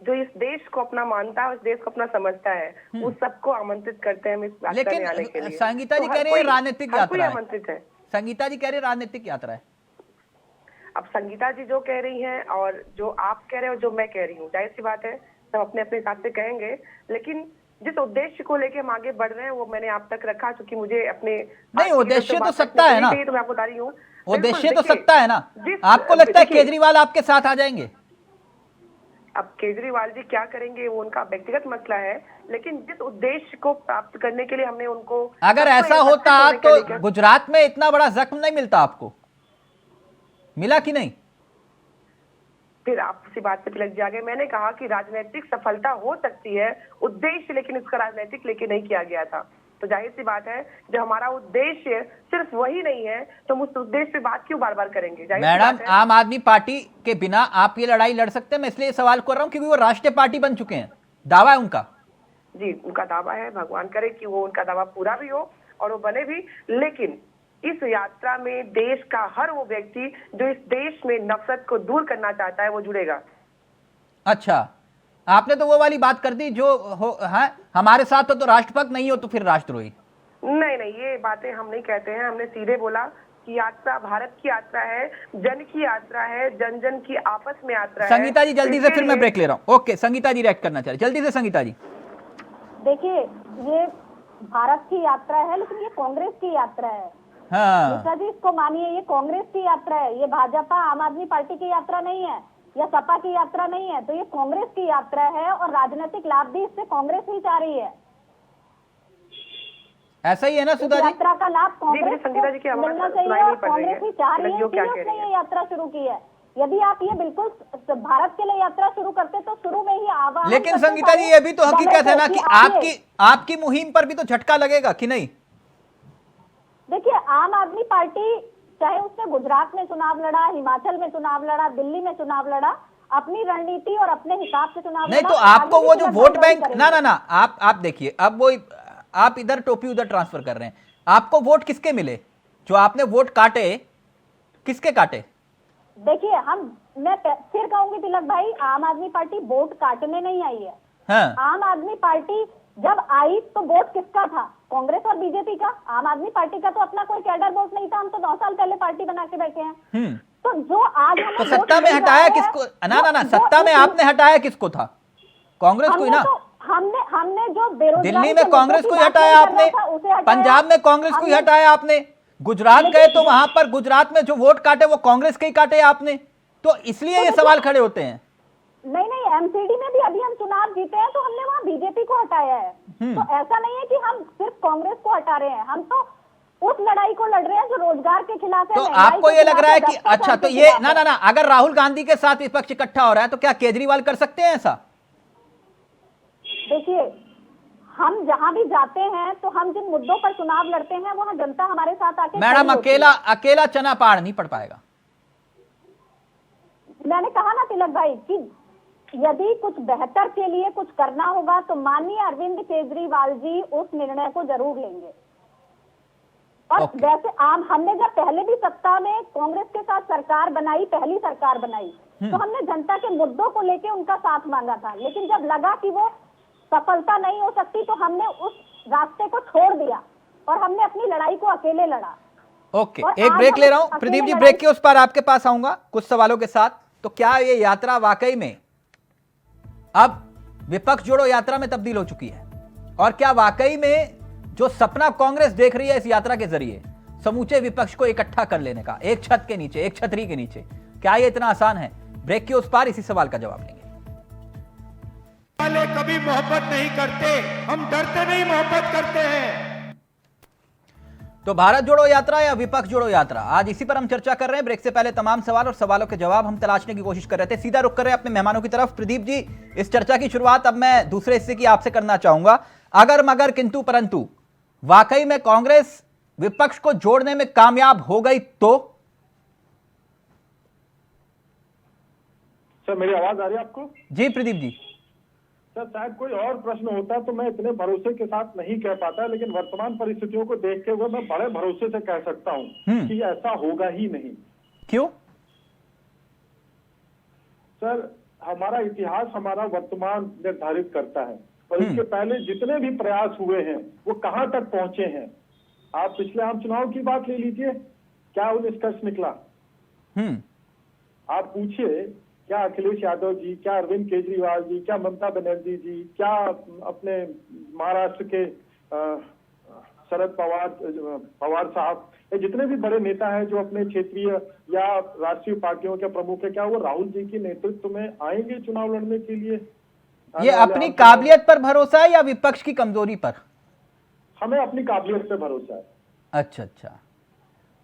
जो इस देश को अपना मानता है, इस देश को अपना समझता है, वो सबको आमंत्रित करते हैं हम इस यात्रा में आने के लिए। संगीता जी तो कह रही है राजनीतिक यात्रा है। आमंत्रित है। संगीता जी कह रही है राजनीतिक यात्रा है। अब संगीता जी जो कह रही हैं और जो आप कह रहे हो, जो मैं कह रही हूँ, जाहिर सी बात है सब अपने अपने हिसाब से कहेंगे, लेकिन जिस उद्देश्य को लेके हम आगे बढ़ रहे हैं वो मैंने आप तक रखा, क्योंकि मुझे अपने नहीं, उद्देश्य तो सत्ता है ना, तो मैं आपको बता रही हूँ उद्देश्य तो सत्ता है ना। आपको लगता है केजरीवाल आपके साथ आ जाएंगे? अब केजरीवाल जी क्या करेंगे वो उनका व्यक्तिगत मसला है, लेकिन जिस उद्देश्य को प्राप्त करने के लिए हमने उनको, अगर ऐसा होता तो गुजरात में इतना बड़ा जख्म नहीं मिलता, आपको मिला कि नहीं? फिर आप उसी बात पे तिलक जी आ गए। मैंने कहा कि राजनीतिक सफलता हो सकती है, उद्देश्य लेकिन इसका राजनीतिक लेके नहीं किया गया था। तो जाहिर सी बात है, जब हमारा उद्देश्य सिर्फ वही नहीं है तो हम उस उद्देश्य पे बात क्यों बार बार करेंगे? मैडम, आम आदमी पार्टी के बिना आप ये लड़ाई लड़ सकते हैं? मैं इसलिए सवाल कर रहा हूं क्योंकि वो राष्ट्रीय पार्टी बन चुके हैं, दावा है उनका। जी, उनका दावा है, भगवान करे कि वो उनका दावा पूरा भी हो और वो बने भी, लेकिन इस यात्रा में देश का हर वो व्यक्ति जो इस देश में नफरत को दूर करना चाहता है वो जुड़ेगा। अच्छा, आपने तो वो वाली बात कर दी जो हो, हाँ, हमारे साथ हो तो राष्ट्रभक्त, नहीं हो तो फिर राष्ट्रद्रोही। नहीं, ये बातें हम नहीं कहते हैं। हमने सीधे बोला कि यात्रा भारत की यात्रा है, जन की यात्रा है, जन जन की आपस में यात्रा है। संगीता जी जल्दी से, फिर मैं ब्रेक ले रहा हूँ। ओके, संगीता जी रिएक्ट करना चाह रही, जल्दी से संगीता जी। देखिए, ये भारत की यात्रा है, लेकिन ये कांग्रेस की यात्रा है। हाँ, निशा जी, इसको मानिए, ये कांग्रेस की यात्रा है, ये भाजपा आम आदमी पार्टी की यात्रा नहीं है, या सपा की यात्रा नहीं है। तो ये कांग्रेस की यात्रा है और राजनीतिक लाभ भी इससे कांग्रेस ही चाह रही है। ऐसा ही है ना सुधा जी? यात्रा का लाभ कांग्रेस संगीता जी की को आवाज मिलना चाहिए और कांग्रेस ही चाह रही है, क्या कह इसलिए रही उसने है? ये यात्रा शुरू की है। यदि आप ये बिल्कुल भारत के लिए यात्रा शुरू करते तो शुरू में ही आवाज। लेकिन संगीता जी, ये भी तो हकीकत है ना कि आपकी मुहिम पर भी तो झटका लगेगा कि नहीं? देखिए, आम आदमी पार्टी चाहे उसने गुजरात में चुनाव लड़ा, हिमाचल में चुनाव लड़ा, दिल्ली में चुनाव लड़ा, अपनी रणनीति और अपने हिसाब से चुनाव नहीं लड़ा। तो आपको वो जो वोट बैंक, करेंगे। ना आप देखिए, अब वो आप इधर टोपी उधर ट्रांसफर कर रहे हैं। आपको वोट किसके मिले? जो आपने वोट काटे, किसके काटे? देखिए, मैं फिर कहूंगी तिलक भाई, आम आदमी पार्टी वोट काटने नहीं आई है। हाँ। आम आदमी पार्टी जब आई तो वोट किसका था? कांग्रेस और बीजेपी का। आम आदमी पार्टी का तो अपना कोई कैडर वोट नहीं था, हम तो 9 साल पहले पार्टी बना के बैठे हैं। तो जो आज तो सत्ता में हटाया किसको? ना सत्ता में आपने हटाया किसको था? कांग्रेस को ही ना। हमने जो बेरोजगारी, दिल्ली में कांग्रेस को ही हटाया आपने, पंजाब में कांग्रेस को ही हटाया आपने, गुजरात गए तो वहां पर गुजरात में जो वोट काटे वो कांग्रेस के ही काटे आपने। तो इसलिए ये सवाल खड़े होते हैं। नहीं, एमसीडी में भी अभी हम चुनाव जीते हैं तो हमने वहाँ बीजेपी को हटाया है। तो ऐसा नहीं है कि हम सिर्फ कांग्रेस को हटा रहे हैं, हम तो उस लड़ाई को लड़ रहे हैं जो रोजगार के खिलाफ है। तो आपको ये लग रहा है कि अच्छा, तो ये ना अगर राहुल गांधी के साथ विपक्ष इकट्ठा हो रहा है तो क्या केजरीवाल कर सकते हैं ऐसा? देखिए, हम जहां भी जाते हैं तो हम जिन मुद्दों पर चुनाव लड़ते हैं वहां जनता हमारे साथ आके। मैडम, अकेला चना पहाड़ नहीं पड़ पाएगा। मैंने कहा ना तिलक भाई कि यदि कुछ बेहतर के लिए कुछ करना होगा तो माननीय अरविंद केजरीवाल जी उस निर्णय को जरूर लेंगे। और वैसे हमने जब पहले भी सत्ता में कांग्रेस के साथ सरकार बनाई, पहली सरकार बनाई, तो हमने जनता के मुद्दों को लेके उनका साथ मांगा था। लेकिन जब लगा कि वो सफलता नहीं हो सकती तो हमने उस रास्ते को छोड़ दिया और हमने अपनी लड़ाई को अकेले लड़ा। ओके, एक ब्रेक ले रहा हूं प्रदीप जी, ब्रेक के उस पर आपके पास आऊंगा कुछ सवालों के साथ। तो क्या ये यात्रा वाकई में अब विपक्ष जोड़ो यात्रा में तब्दील हो चुकी है? और क्या वाकई में जो सपना कांग्रेस देख रही है इस यात्रा के जरिए समूचे विपक्ष को इकट्ठा कर लेने का, एक छत के नीचे, एक छतरी के नीचे, क्या ये इतना आसान है? ब्रेक के उस पार इसी सवाल का जवाब लेंगे। वाले कभी मोहब्बत नहीं करते, हम डरते नहीं, मोहब्बत करते हैं। तो भारत जोड़ो यात्रा या विपक्ष जोड़ो यात्रा, आज इसी पर हम चर्चा कर रहे हैं। ब्रेक से पहले तमाम सवाल और सवालों के जवाब हम तलाशने की कोशिश कर रहे थे। सीधा रुक कर रहे हैं अपने मेहमानों की तरफ। प्रदीप जी, इस चर्चा की शुरुआत अब मैं दूसरे हिस्से की आपसे करना चाहूंगा। अगर मगर किंतु परंतु वाकई में कांग्रेस विपक्ष को जोड़ने में कामयाब हो गई तो? सर, मेरी आवाज आ रही है आपको? जी प्रदीप जी। सर शायद कोई और प्रश्न होता तो मैं इतने भरोसे के साथ नहीं कह पाता, लेकिन वर्तमान परिस्थितियों को देखते हुए मैं बड़े भरोसे से कह सकता हूँ कि ऐसा होगा ही नहीं। क्यों? सर हमारा इतिहास हमारा वर्तमान निर्धारित करता है, और इसके पहले जितने भी प्रयास हुए हैं वो कहां तक पहुंचे हैं। आप पिछले आम चुनाव की बात ले लीजिए, क्या वो निष्कर्ष निकला? आप पूछिए, क्या अखिलेश यादव जी, क्या अरविंद केजरीवाल जी, क्या ममता बनर्जी जी, क्या अपने महाराष्ट्र के शरद पवार साहब, ये जितने भी बड़े नेता हैं जो अपने क्षेत्रीय या राष्ट्रीय पार्टियों के प्रमुख है, क्या वो राहुल जी के नेतृत्व में आएंगे चुनाव लड़ने के लिए? ये अपनी काबिलियत पर भरोसा है या विपक्ष की कमजोरी पर? हमें अपनी काबिलियत पे भरोसा है। अच्छा अच्छा,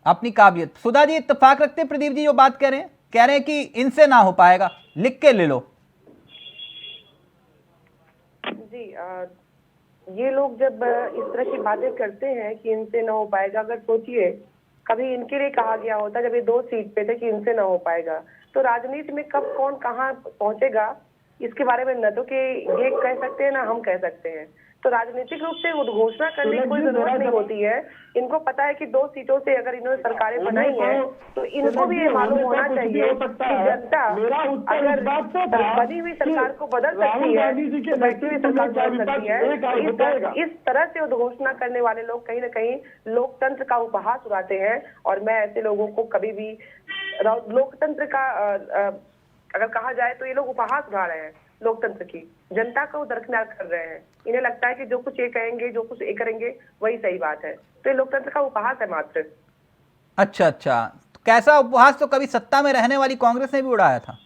अपनी काबिलियत। सुधा जी इत्तेफाक रखते हैं प्रदीप जी जो बात कह रहे हैं कि इनसे ना हो पाएगा, लिख के ले लो। जी ये लोग जब इस तरह की बातें करते हैं कि इनसे ना हो पाएगा, अगर सोचिए कभी इनके लिए कहा गया होता जब ये 2 सीट पे थे कि इनसे ना हो पाएगा, तो राजनीति में कब कौन कहाँ पहुंचेगा इसके बारे में न तो कि ये कह सकते हैं ना हम कह सकते हैं। तो राजनीतिक रूप से उद्घोषणा करने की कोई जरूरत नहीं होती है। इनको पता है कि 2 सीटों से अगर इन्होंने सरकारें बनाई है तो इनको भी ये मालूम होना चाहिए कि जनता अगर बनी हुई सरकार को बदल सकती है तो बैठी हुई सरकार बदल सकती है। इस तरह से उद्घोषणा करने वाले लोग कहीं ना कहीं लोकतंत्र का उपहास उड़ाते हैं, और मैं ऐसे लोगों को कभी भी लोकतंत्र का अगर कहा जाए तो ये लोग उपहास उड़ा रहे हैं लोकतंत्र की, जनता को दरकिनार कर रहे हैं। इन्हें लगता है कि जो कुछ ये कहेंगे, जो कुछ ये करेंगे वही सही बात है, तो ये लोकतंत्र का उपहास है मात्र। अच्छा अच्छा, तो कैसा उपहास तो कभी सत्ता में रहने वाली कांग्रेस ने भी उड़ाया था।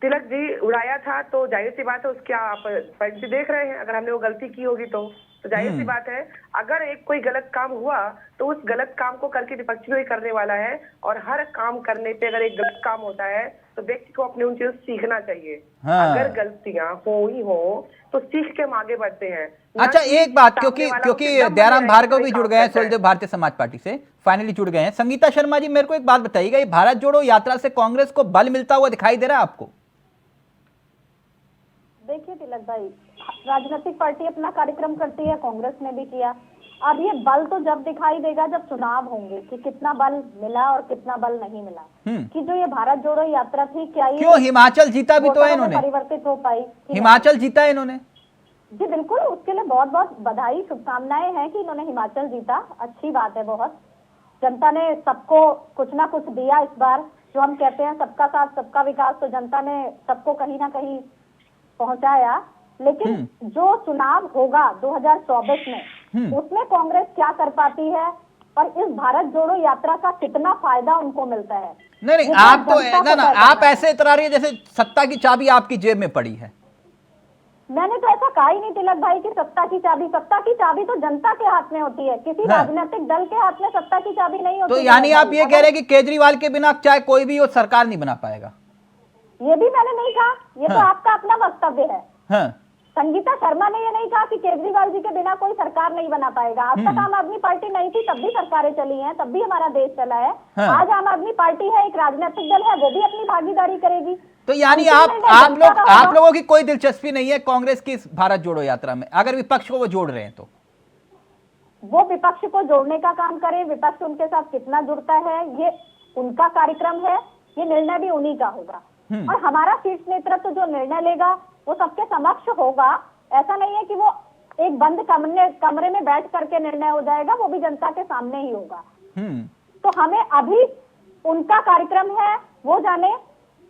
तिलक जी उड़ाया था तो जाहिर सी बात है उसकी आप परिणति देख रहे हैं। अगर हमने वो गलती की होगी तो जाहिर सी बात है अगर एक कोई गलत काम हुआ तो उस गलत काम को करके विपक्षी ही करने वाला है, और हर काम करने पे अगर एक गलत काम होता है तो व्यक्ति को अपने उन चीजों से सीखना चाहिए। अगर गलतियां हो ही हो तो सीख के हम आगे बढ़ते हैं। अच्छा एक बात, क्योंकि दयाराम भार्गव भी जुड़ गए हैं सोलदेव भारतीय समाज पार्टी से, फाइनली जुड़ गए हैं। संगीता शर्मा जी मेरे को एक बात बताइएगा, ये भारत जोड़ो यात्रा से कांग्रेस को बल मिलता हुआ दिखाई दे रहा है आपको? देखिए तिलक भाई, राजनीतिक पार्टी अपना कार्यक्रम करती है, कांग्रेस ने भी किया। अब ये बल तो जब दिखाई देगा जब चुनाव होंगे कि कितना बल मिला और कितना बल नहीं मिला। कि जो ये भारत जोड़ो यात्रा थी, क्या ये क्यों हिमाचल जीता भी तो है इन्होंने, परिवर्तित हो पाई? हिमाचल जीता है इन्होंने। जी बिल्कुल, उसके लिए बहुत बहुत बधाई, शुभकामनाएं हैं कि इन्होंने हिमाचल जीता, अच्छी बात है बहुत। जनता ने सबको कुछ ना कुछ दिया इस बार, जो हम कहते हैं सबका साथ सबका विकास, तो जनता ने सबको कहीं ना कहीं पहुंचाया। लेकिन जो चुनाव होगा 2024 में, उसमें कांग्रेस क्या कर पाती है और इस भारत जोड़ो यात्रा का कितना फायदा उनको मिलता है? नहीं आप तो ना आप ऐसे इतरा रही है जैसे सत्ता की चाबी आपकी जेब में पड़ी है। मैंने तो ऐसा कहा ही नहीं तिलक भाई कि सत्ता की चाबी तो जनता के हाथ में होती है, किसी राजनीतिक दल के हाथ में सत्ता की चाबी नहीं होती। तो यानी आप ये कह रहे हैं कि केजरीवाल के बिना चाहे कोई भी वो सरकार नहीं बना पाएगा? ये भी मैंने नहीं कहा, ये तो आपका अपना वक्तव्य है। संगीता शर्मा ने ये नहीं कहा कि केजरीवाल जी के बिना कोई सरकार नहीं बना पाएगा। आज तक आम आदमी पार्टी नहीं थी तब भी सरकारें चली हैं, तब भी हमारा देश चला है। आज आम आदमी पार्टी है, एक राजनीतिक दल है, वो भी अपनी भागीदारी करेगी। तो यानी आप लोगों की कोई दिलचस्पी नहीं है कांग्रेस की इस भारत जोड़ो यात्रा में, अगर विपक्ष को वो जोड़ रहे हैं तो? वो विपक्ष को जोड़ने का काम करें, विपक्ष उनके साथ कितना जुड़ता है ये उनका कार्यक्रम है, ये निर्णय भी उन्हीं का होगा। और हमारा शीर्ष नेतृत्व जो निर्णय लेगा वो सबके समक्ष होगा। ऐसा नहीं है कि वो एक बंद कमरे में बैठ करके निर्णय हो जाएगा, वो भी जनता के सामने ही होगा। तो हमें अभी उनका कार्यक्रम है, वो जाने,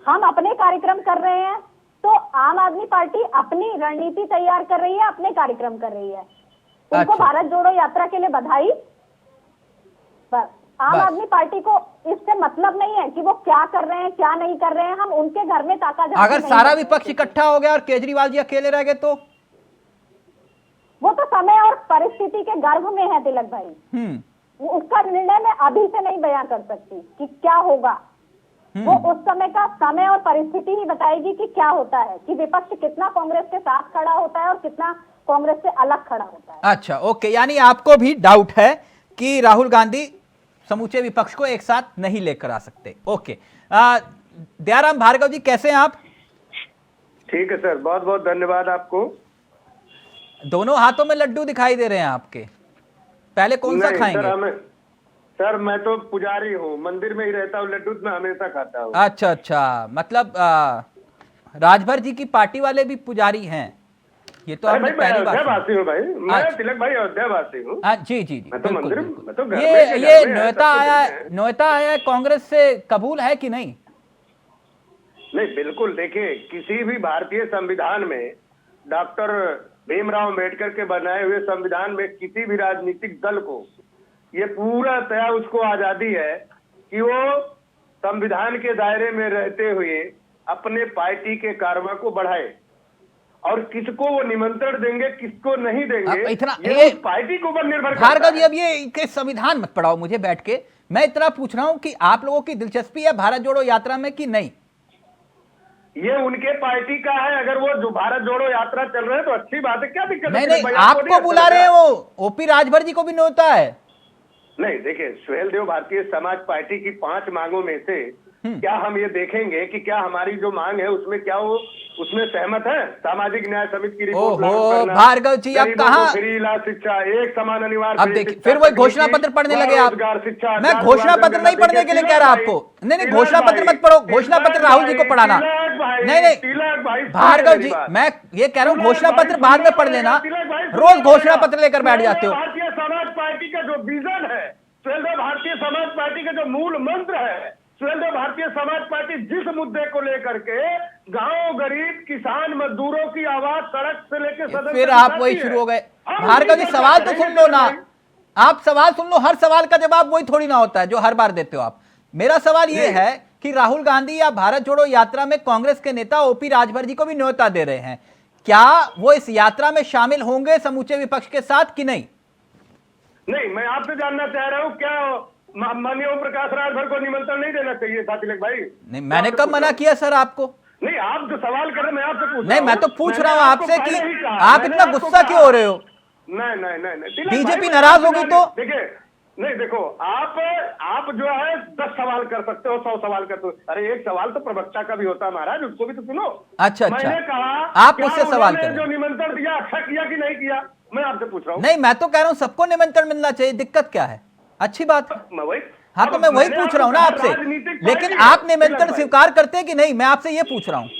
हम अपने कार्यक्रम कर रहे हैं। तो आम आदमी पार्टी अपनी रणनीति तैयार कर रही है, अपने कार्यक्रम कर रही है। उनको भारत जोड़ो यात्रा के लिए बधाई। बस आम आदमी पार्टी को इससे मतलब नहीं है कि वो क्या कर रहे हैं क्या नहीं कर रहे हैं, हम उनके घर में ताका झांकी अगर सारा विपक्ष इकट्ठा हो गया और केजरीवाल जी अकेले रह गए तो? वो तो समय और परिस्थिति के गर्भ में है तिलक भाई। उसका निर्णय मैं अभी से नहीं बयां कर सकती कि क्या होगा। वो उस समय का समय और परिस्थिति ही बताएगी कि क्या होता है, कि विपक्ष कितना कांग्रेस के साथ खड़ा होता है और कितना कांग्रेस से अलग खड़ा होता है। अच्छा ओके, यानी आपको भी डाउट है कि राहुल गांधी समूचे विपक्ष को एक साथ नहीं लेकर आ सकते। ओके, दयाराम भार्गव जी कैसे हैं आप? ठीक है सर, बहुत बहुत धन्यवाद आपको। दोनों हाथों में लड्डू दिखाई दे रहे हैं आपके, पहले कौन सा खाएंगे? सर मैं तो पुजारी हूँ, मंदिर में ही रहता हूँ, लड्डू मैं हमेशा खाता हूँ। अच्छा अच्छा, मतलब राजभर जी की पार्टी वाले भी पुजारी हैं? ये तो आपने पहली बार अयोध्यावासी हूँ भाई, मैं तिलक भाई अयोध्यावासी हूँ। जी जी जी, मैं तो मंदिर, मैं तो ये न्योता आया है कांग्रेस से, कबूल है कि नहीं? नहीं बिल्कुल, देखिए किसी भी भारतीय संविधान में, डॉक्टर भीमराव अम्बेडकर के बनाए हुए संविधान में किसी भी राजनीतिक दल को ये पूरा तय उसको आजादी है कि वो संविधान के दायरे में रहते हुए अपने पार्टी के कार्रवाई को बढ़ाए, और किसको वो निमंत्रण देंगे किसको नहीं देंगे इतना ये पार्टी के ऊपर निर्भर करता है। भार्गव जी, अब ये संविधान मत पढ़ाओ मुझे बैठ के, मैं इतना पूछ रहा हूं कि आप लोगों की दिलचस्पी है भारत जोड़ो यात्रा में कि नहीं? ये उनके पार्टी का है, अगर वो जो भारत जोड़ो यात्रा चल रहे हैं तो अच्छी बात है, क्या दिक्कत है? नहीं, आपको बुला रहे हैं, वो ओपी राजभर जी को भी न्योता है। नहीं देखिए, सुहेल देव भारतीय समाज पार्टी की 5 मांगों में से क्या हम ये देखेंगे कि क्या हमारी जो मांग है उसमें क्या वो उसमें सहमत है? सामाजिक न्याय समिति की रिपोर्ट लागू करना, भार्गव जी अब कहाँ फ्री इलाज शिक्षा, एक समान अनिवार्य, अब देखिए फिर वही घोषणा पत्र पढ़ने लगे आप। मैं घोषणा पत्र नहीं पढ़ने के लिए कह रहा आपको, नहीं घोषणा पत्र मत पढ़ो, घोषणा पत्र राहुल जी को पढ़ाना। नहीं भार्गव जी, मैं ये कह रहा हूँ घोषणा पत्र बाद में पढ़ लेना, रोज घोषणा पत्र लेकर बैठ जाते हो। भारतीय समाज पार्टी का जो विजन है, भारतीय समाज पार्टी का जो मूल मंत्र है, भारतीय समाज पार्टी जिस मुद्दे को लेकर के गांव गरीब किसान मजदूरों की आवाज सड़क से लेकर सदन, फिर आप वही शुरू हो गए। भार्गव जी सवाल तो सुन लो ना, आप सवाल सुन लो, हर सवाल का जवाब वही थोड़ी ना होता है जो हर बार देते हो आप। मेरा सवाल ये है कि राहुल गांधी या भारत जोड़ो यात्रा में कांग्रेस के नेता ओपी राजभर जी को भी न्योता दे रहे हैं, क्या वो इस यात्रा में शामिल होंगे समूचे विपक्ष के साथ कि नहीं? नहीं, मैं आपसे जानना चाह रहा हूँ क्या माननीय ओम प्रकाश राजभर को निमंत्रण नहीं देना चाहिए था तिलक भाई? नहीं, मैंने कब मना किया सर आपको? नहीं, आप जो सवाल कर रहे हैं मैं आपसे पूछ नहीं, मैं तो पूछ रहा हूँ आपसे कि आप इतना गुस्सा क्यों हो रहे हो? नहीं, बीजेपी नाराज होगी तो? देखिए, नहीं देखो, आप जो है 10 सवाल कर सकते हो, 100 सवाल कर सकते हो, अरे एक सवाल तो प्रवक्ता का भी होता है महाराज, उसको भी तो सुनो। अच्छा, मैंने कहा आप मुझसे सवाल करें, जो निमंत्रण दिया अच्छा किया कि नहीं किया, मैं आपसे पूछ रहा हूँ। नहीं, मैं तो कह रहा हूँ सबको निमंत्रण मिलना चाहिए, दिक्कत क्या है? अच्छी बात है। हाँ तो मैं वही पूछ रहा हूँ ना आपसे, लेकिन आप निमंत्रण स्वीकार करते हैं कि नहीं, मैं आपसे ये पूछ रहा हूँ।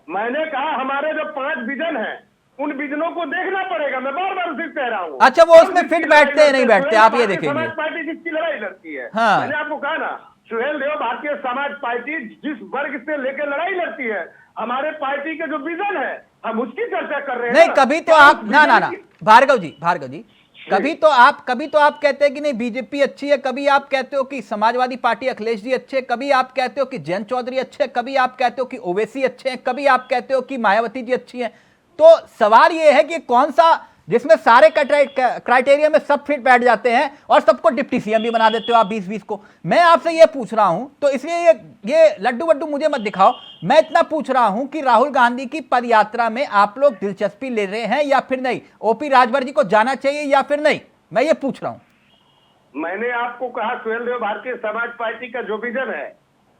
मैंने कहा हमारे जो 5 विजन हैं उन विजनों को देखना पड़ेगा, मैं बार बार उसी कह रहा हूँ। अच्छा, वो उसमें फिट बैठते हैं नहीं बैठते, आप ये देखेंगे। समाज पार्टी जिसकी लड़ाई लड़ती है, हाँ। मैंने आपको कहा ना, सुहेल देव भारतीय समाज पार्टी जिस वर्ग से लेकर लड़ाई लड़ती है, हमारे पार्टी के जो विजन है हम उसकी चर्चा कर रहे हैं। नहीं, कभी तो आप ना भार्गव जी कभी तो आप कहते हैं कि नहीं बीजेपी अच्छी है, कभी आप कहते हो कि समाजवादी पार्टी अखिलेश जी अच्छे, कभी आप कहते हो कि जयंत चौधरी अच्छे, कभी आप कहते हो कि ओवैसी अच्छे हैं, कभी आप कहते हो कि मायावती जी अच्छी हैं। तो सवाल ये है कि कौन सा जिसमें सारे क्राइटेरिया में सब फिट बैठ जाते हैं और सबको डिप्टी सीएम भी बना देते हो आप 20-20 को। मैं आपसे ये पूछ रहा हूं, तो इसलिए ये लड्डू वड्डू मुझे मत दिखाओ, मैं इतना पूछ रहा हूं कि राहुल गांधी की पदयात्रा में आप लोग दिलचस्पी ले रहे हैं या फिर नहीं? ओपी राजभर जी को जाना चाहिए या फिर नहीं, मैं ये पूछ रहा हूं। मैंने आपको कहा सुहेल देव भारतीय समाज पार्टी का जो विजन है,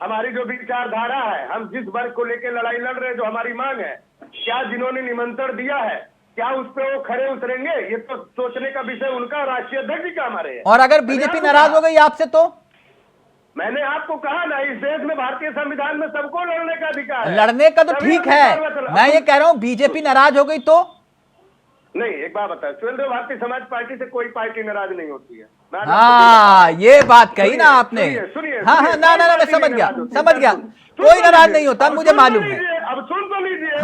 हमारी जो विचारधारा है, हम जिस वर्ग को लेकर लड़ाई लड़ रहे हैं, जो हमारी मांग है, क्या जिन्होंने निमंत्रण दिया है क्या उस पर वो खड़े उतरेंगे, ये तो सोचने का विषय उनका, राष्ट्रीय अध्यक्ष जी का हमारे है। और अगर बीजेपी नाराज हो गई आपसे तो? मैंने आपको कहा ना, इस देश में भारतीय संविधान में सबको लड़ने का अधिकार है। लड़ने का तो ठीक है, मैं ये कह रहा हूँ बीजेपी नाराज हो गई तो? नहीं, एक बात बता, सुहेल देव भारतीय समाज पार्टी से कोई पार्टी नाराज नहीं होती है। हाँ, ये बात कही ना आपने। हाँ, ना मैं समझ गया, कोई नाराज नहीं होता, मुझे मालूम है। अब सुन तो लीजिए,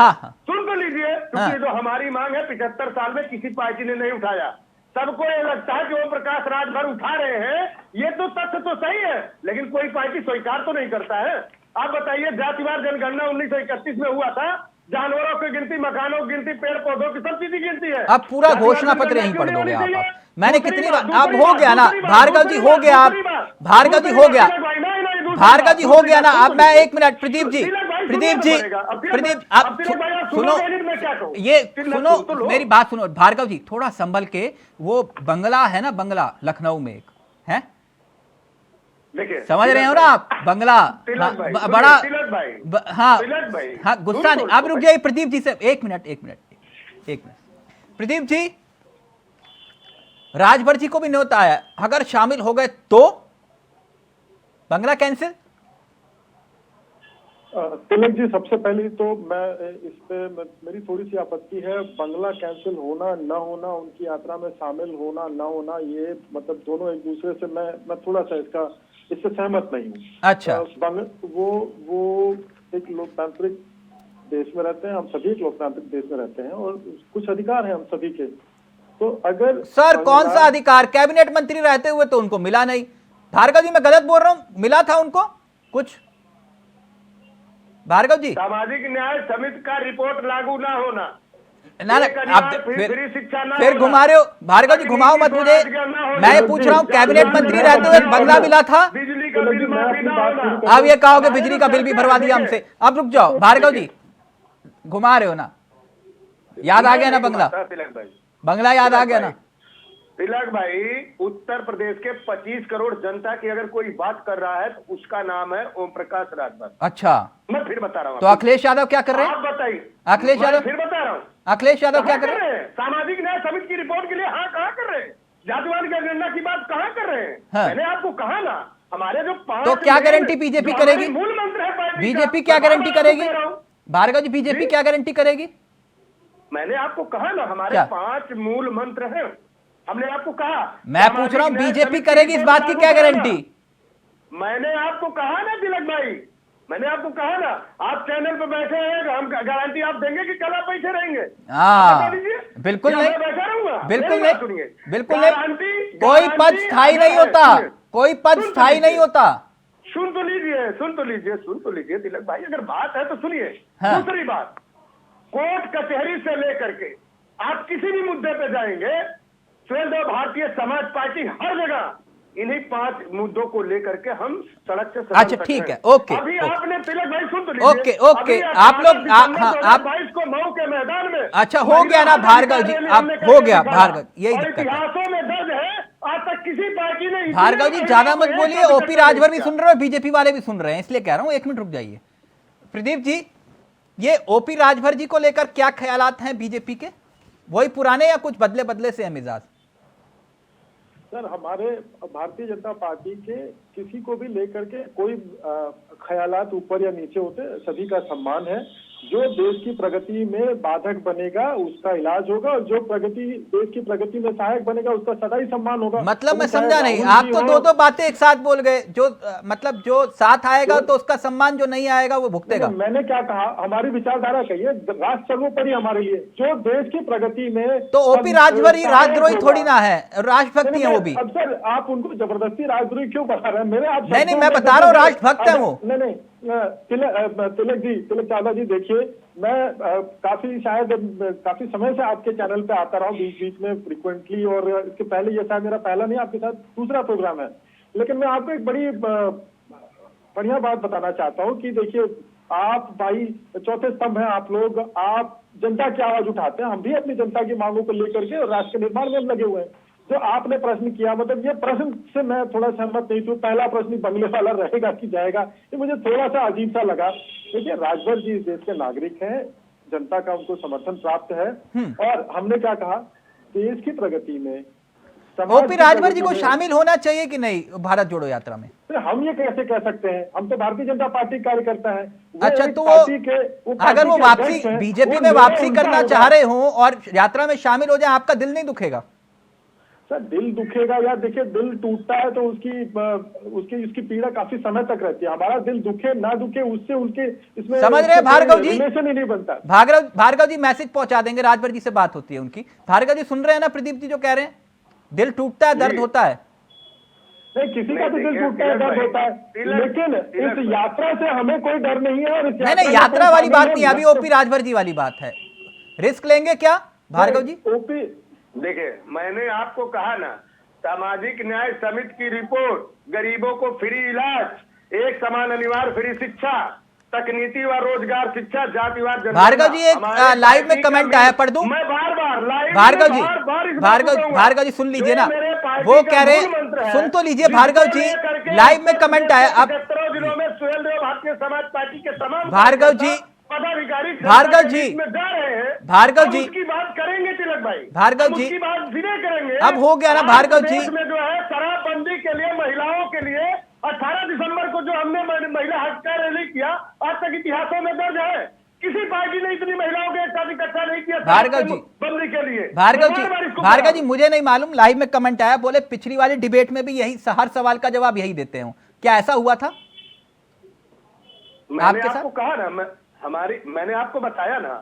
सुन तो लीजिए, क्योंकि जो हमारी मांग है 75 साल में किसी पार्टी ने नहीं उठाया। सबको ये लगता है कि ओम प्रकाश राजभर उठा रहे हैं, ये तो तथ्य तो सही है, लेकिन कोई पार्टी स्वीकार तो नहीं करता है। आप बताइए, जातिवार जनगणना 1931 में हुआ था, जानवरों की गिनती, मकानों की गिनती, पेड़ पौधों की, सब चीज की गिनती है। अब पूरा घोषणा पत्र यहीं पढ़ दोगे आप? मैंने कितनी बार, अब हो गया ना भार्गव जी, हो गया, आप भार्गव जी हो गया, भार्गव जी हो गया ना। अब मैं 1 मिनट, प्रदीप जी आप सुनो, ये सुनो मेरी बात सुनो, भार्गव जी थोड़ा संभल के, वो बंगला है ना, बंगला लखनऊ में एक है, देखिए समझ रहे हो ना आप? बंगला बड़ा हाँ गुस्सा नहीं। आप रुक जाइए प्रदीप जी से एक मिनट। प्रदीप जी, राजभर जी को भी न्योता आया, अगर शामिल हो गए तो बंगला कैंसिल? तिलक जी, सबसे पहले तो मैं इस पे मेरी थोड़ी सी आपत्ति है। बंगला कैंसिल होना न होना, उनकी यात्रा में शामिल होना न होना, ये मतलब दोनों एक दूसरे से मैं थोड़ा सा इससे सहमत नहीं हूँ। अच्छा। वो एक लोकतांत्रिक देश में रहते हैं, हम सभी एक लोकतांत्रिक देश में रहते हैं और कुछ अधिकार हैं हम सभी के। तो अगर सर कौन सा अधिकार? कैबिनेट मंत्री रहते हुए तो उनको मिला नहीं। भार्गव जी मैं गलत बोल रहा हूं? मिला था उनको कुछ? भार्गव जी, सामाजिक न्याय समिति का रिपोर्ट लागू ना होना, ना आप फिर घुमा रहे हो। भार्गव जी घुमाओ मत मुझे, मैं ये पूछ रहा हूँ कैबिनेट मंत्री रहते हुए बंगला मिला था, बिजली का बिल माफी ना होना। अब ये कहोगे बिजली का बिल भी भरवा दिया हमसे। अब रुक जाओ भार्गव जी, घुमा रहे हो ना? याद आ गया ना बंगला? बंगला याद आ गया ना? तिलक भाई, उत्तर प्रदेश के 25 करोड़ जनता की अगर कोई बात कर रहा है तो उसका नाम है ओम प्रकाश राजभर। अच्छा, मैं फिर बता रहा हूँ। तो अखिलेश यादव क्या कर रहे हैं? आप बताइए। अखिलेश यादव फिर बता रहा हूँ। अखिलेश यादव क्या कर रहे हैं? सामाजिक न्याय समिति की रिपोर्ट के लिए हाँ कहाँ कर रहे हैं? जातिवाद की अजेंडा की बात कहाँ कर रहे हैं? हाँ। मैंने आपको कहा ना, हमारे जो 5 तो क्या गारंटी बीजेपी करेगी? मूल मंत्र है बीजेपी क्या गारंटी करेगी? भार्गव जी बीजेपी क्या गारंटी करेगी? मैंने आपको कहा ना, हमारे 5 मूल मंत्र हैं। हमने आपको कहा। मैं पूछ रहा हूं बीजेपी करेगी, इस बात की क्या गारंटी? मैंने आपको कहा ना तिलक भाई, मैंने आपको कहा ना, आप चैनल पे बैठे हैं, हम गारंटी आप देंगे कि कल आप बैठे रहेंगे? बिल्कुल नहीं, बैठा रहूंगा? बिल्कुल नहीं, बिल्कुल नहीं। कोई पद स्थायी नहीं होता, कोई पद स्थायी नहीं होता। सुन तो लीजिए तिलक भाई, अगर बात है तो सुनिए। दूसरी बात, कोर्ट कचहरी से लेकर के आप किसी भी मुद्दे पे जाएंगे, स्वयं भारतीय समाज पार्टी हर जगह इन्हीं 5 मुद्दों को लेकर के हम सड़क से। अच्छा ठीक है, ओके। अभी आपने तिलक भाई सुन तो लीजिए। ओके आप लोग आप 22 को मऊ के मैदान में। अच्छा हो गया ना भार्गव जी, आप हो गया भार्गव, यही दिक्कत है। इतिहासों में दर्ज है, आज तक किसी पार्टी ने। भार्गव जी ज्यादा मत बोलिए, ओपी राजभर भी सुन रहे हो, बीजेपी वाले भी सुन रहे हैं, इसलिए कह रहा हूं, 1 मिनट रुक जाइए। प्रदीप जी, ये ओपी राजभर जी को लेकर क्या ख्यालात हैं बीजेपी के? वही पुराने या कुछ बदले से हैं मिजाज? सर, हमारे भारतीय जनता पार्टी के किसी को भी लेकर के कोई ख्यालात ऊपर या नीचे होते, सभी का सम्मान है। जो देश की प्रगति में बाधक बनेगा उसका इलाज होगा, और जो देश की प्रगति में सहायक बनेगा उसका सदा ही सम्मान होगा। मतलब मैं समझा नहीं, आप तो दो बातें एक साथ बोल गए। जो मतलब जो साथ आएगा तो उसका सम्मान, जो नहीं आएगा वो भुगतेगा। मैंने क्या कहा? हमारी विचारधारा कहिए, राष्ट्र सर्वोपरि हमारे लिए। जो देश की प्रगति में तो ओपी राजभर ही राजद्रोही थोड़ी ना है, राष्ट्रभक्ति है वो भी। अब सर आप उनको जबरदस्ती राजद्रोही क्यों बता रहे हैं? मेरे आप नहीं, मैं बता रहा हूँ राष्ट्रभक्त है वो। नहीं, तिलक चावला जी, देखिए मैं काफी समय से आपके चैनल पे आता रहा हूँ, बीच में फ्रिक्वेंटली, और इसके पहले ये शायद मेरा पहला नहीं, आपके साथ दूसरा प्रोग्राम है। लेकिन मैं आपको एक बड़ी बढ़िया बात बताना चाहता हूँ कि देखिए, आप भाई चौथे स्तंभ हैं आप लोग, आप जनता की आवाज उठाते हैं, हम भी अपनी जनता की मांगों को लेकर के राष्ट्र के निर्माण में लगे हुए हैं। जो आपने प्रश्न किया, मतलब ये प्रश्न से मैं थोड़ा सहमत नहीं हूँ। पहला प्रश्न बंगले वाला रहेगा कि जाएगा, ये मुझे थोड़ा सा अजीब सा लगा। देखिए, राजभर जी इस देश के नागरिक हैं, जनता का उनको समर्थन प्राप्त है, और हमने क्या कहा, देश की प्रगति में ओपी राजभर जी को शामिल होना चाहिए कि नहीं भारत जोड़ो यात्रा में? हम ये कैसे कह सकते हैं? हम तो भारतीय जनता पार्टी कार्यकर्ता है। अच्छा, तो अगर वो वापसी बीजेपी में वापसी करना चाह रहे हो और यात्रा में शामिल हो जाए, आपका दिल नहीं दुखेगा? सर, दिल दुखेगा या देखिए, दिल टूटता है तो उसकी पीड़ा काफी समय तक रहती है। हमारा दिल दुखे ना दुखे उससे उनके इसमें समझ रहे हैं भार्गव जी? रिलेशन ही नहीं बनता। भार्गव जी मैसेज पहुंचा देंगे, राजभर जी से बात होती है उनकी। भार्गव जी सुन रहे हैं ना प्रदीप जी जो कह रहे हैं? दिल टूटता है, दर्द होता है। नहीं, किसी का तो दिल टूटता है, दर्द होता है, लेकिन इस यात्रा से हमें कोई डर नहीं है। और नहीं, यात्रा वाली बात नहीं, अभी ओपी राजभर जी वाली बात है। रिस्क लेंगे क्या भार्गव जी? ओपी, देखिए, मैंने आपको कहा ना, सामाजिक न्याय समिति की रिपोर्ट, गरीबों को फ्री इलाज, एक समान अनिवार्य फ्री शिक्षा, तकनीकी व रोजगार शिक्षा, जातिवाद। भार्गव जी एक लाइव में कमेंट आया, पढ़ दूं? मैं बार-बार लाइव भार्गव जी सुन लीजिए ना। मेरे पार्टी वो का कह रहे मूल मंत्र है। सुन तो लीजिए भार्गव जी, लाइव में कमेंट आया। अब 77 जिलों में सुहेल देव भारतीय समाज पार्टी के तमाम भार्गव जी, पदाधिकारी भार्गव जी, में जा रहे हैं। भार्गव हम जी, उसकी बात करेंगे तिलक भाई, भार्गव हम जी, उसकी बात धीरे करेंगे। अब हो गया ना आज भार्गव जी, देश में जो है शराबबंदी के लिए महिलाओं के लिए 18 दिसंबर को जो हमने महिला हत्या रैली किया, आज तक इतिहासों में दर्ज है। किसी पार्टी ने इतनी महिलाओं के एक साथ इकट्ठा नहीं किया भार्गव जी, बंदी के लिए। भार्गव जी मुझे नहीं मालूम, लाइव में कमेंट आया, बोले पिछली वाली डिबेट में भी यही हर सवाल का जवाब यही देते हो, क्या ऐसा हुआ था? मैंने आपको कहा ना, मैंने आपको बताया ना,